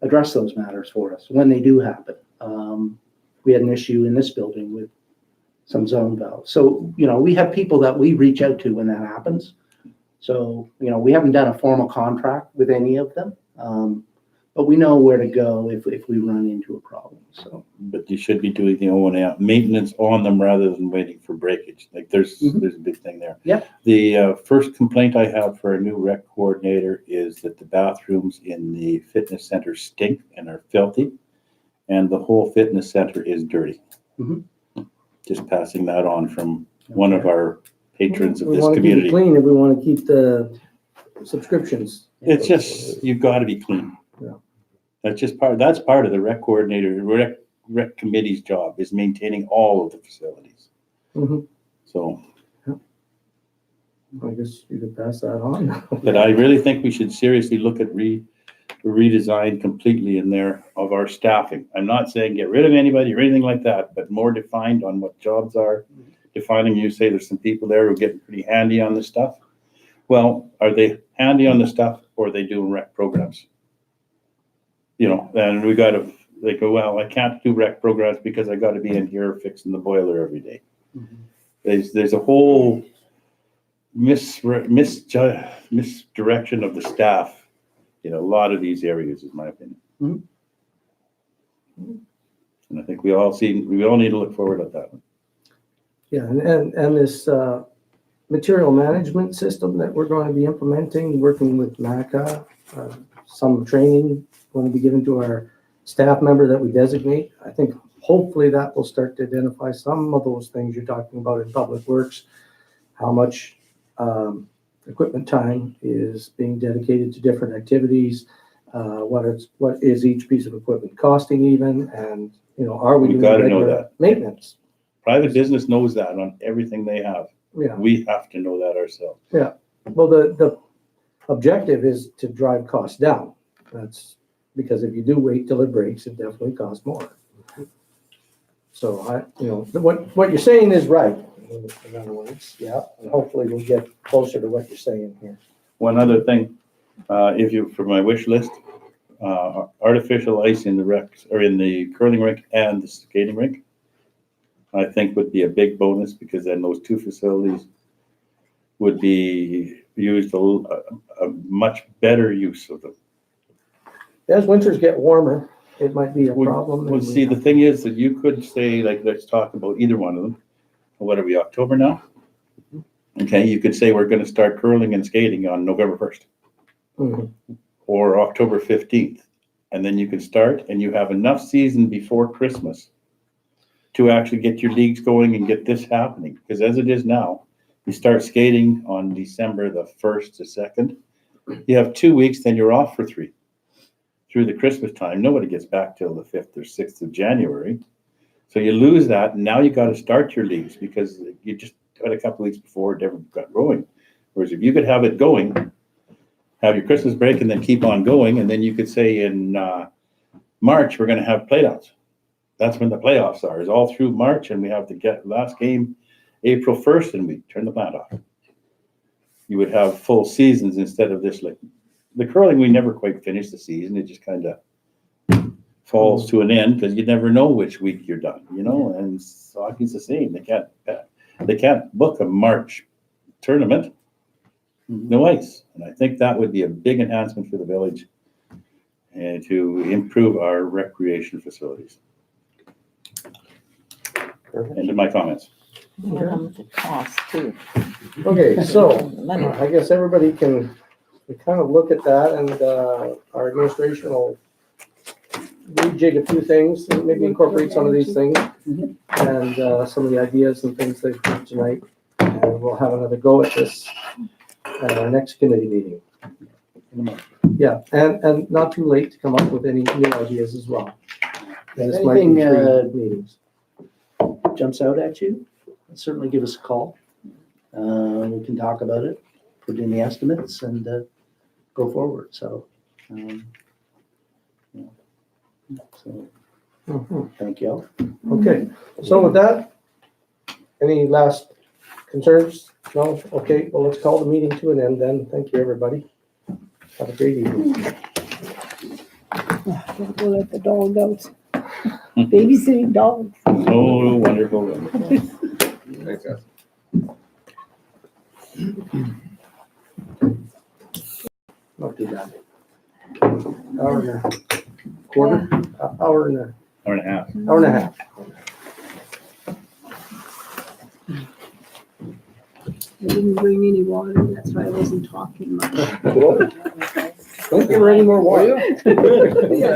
address those matters for us when they do happen. We had an issue in this building with some zone valves. So, we have people that we reach out to when that happens. So, we haven't done a formal contract with any of them, but we know where to go if we run into a problem, so. But you should be doing the O&M maintenance on them rather than waiting for breakage. Like there's a big thing there. Yeah. The first complaint I have for a new rec coordinator is that the bathrooms in the fitness center stink and are filthy, and the whole fitness center is dirty. Mhm. Just passing that on from one of our patrons of We this want to keep it community. clean if we want to keep the subscriptions. It's just, you've got to be clean. Yeah. That's part of the rec coordinator, rec committee's job, is maintaining all of the facilities. Mhm. So, I guess you could pass that on. but I really think we should seriously look at redesign completely in there of our staffing. I'm not saying get rid of anybody or anything like that, but more defined on what jobs are. Defining, you say there's some people there who are getting pretty handy on this stuff. Well, are they handy on the stuff or are they doing rec programs? And we got to, they go, well, I can't do rec programs because I got to be in here fixing the boiler every day. There's a whole misdirection of the staff in a lot of these areas, is my opinion. And I think we all need to look forward at that one. Yeah, and this material management system that we're going to be implementing, working with MACA, some training going to be given to our staff member that we designate. I think hopefully that will start to identify some of those things you're talking about in public works, how much equipment time is being dedicated to different activities, what is each piece of equipment costing even, and are we We doing gotta know regular that. maintenance? Private business knows that on everything they have. Yeah. We have to know that ourselves. Well, the objective is to drive costs down. That's because if you do wait till it breaks, it definitely costs more. So what you're saying is right. In other words, yeah, and hopefully we'll get closer to what you're saying here. One other thing, for my wish list, artificial ice in the recs or in the curling rink and the skating rink, I think would be a big bonus, because then those two facilities would be used a much better use of them. As winters get warmer, it might be a problem. Well, see, the thing is that you could say, like, let's talk about either one of them. What are we, October now? Okay, you could say we're going to start curling and skating on November 1st Mhm. or October 15th. And then you can start, and you have enough season before Christmas to actually get your leagues going and get this happening. Because as it is now, you start skating on December the 1st to 2nd. You have 2 weeks, then you're off for 3. Through the Christmas time, nobody gets back till the 5th or 6th of January. So you lose that, and now you got to start your leagues because you just got a couple weeks before it ever got going. Whereas if you could have it going, have your Christmas break and then keep on going, and then you could say in March, we're going to have playoffs. That's when the playoffs are, is all through March, and we have the last game April 1st, and we turn the plant off. You would have full seasons instead of this. Like the curling, we never quite finish the season. It just kind of falls to an end because you never know which week you're done, and hockey's the same. They can't book a March tournament, no ice. And I think that would be a big enhancement for the village and to improve our recreation facilities. End of my comments. With the cost too. Okay, so Money. I guess everybody can kind of look at that, and our administration will rejig a few things, and maybe incorporate some of these things and some of the ideas and things they've heard tonight. And we'll have another go at this at our next committee meeting. Yeah, and not too late to come up with any new ideas as well. And this might be Anything, 3 meetings. jumps out at you? certainly give us a call. We can talk about it, put in the estimates and go forward. So, yeah. So Mhm. thank you all. Okay, so with that, any last concerns? No? Okay, well, let's call the meeting to an end then. Thank you, everybody. Have a great evening. Gotta go let the dog out. Babysitting dogs. Oh, wonderful. Thanks, guys. Not too bad. Hour and a quarter, hour and a, Hour and a half. hour and a half. I didn't bring any water, that's why I wasn't talking much. Don't give her any more water. Yeah.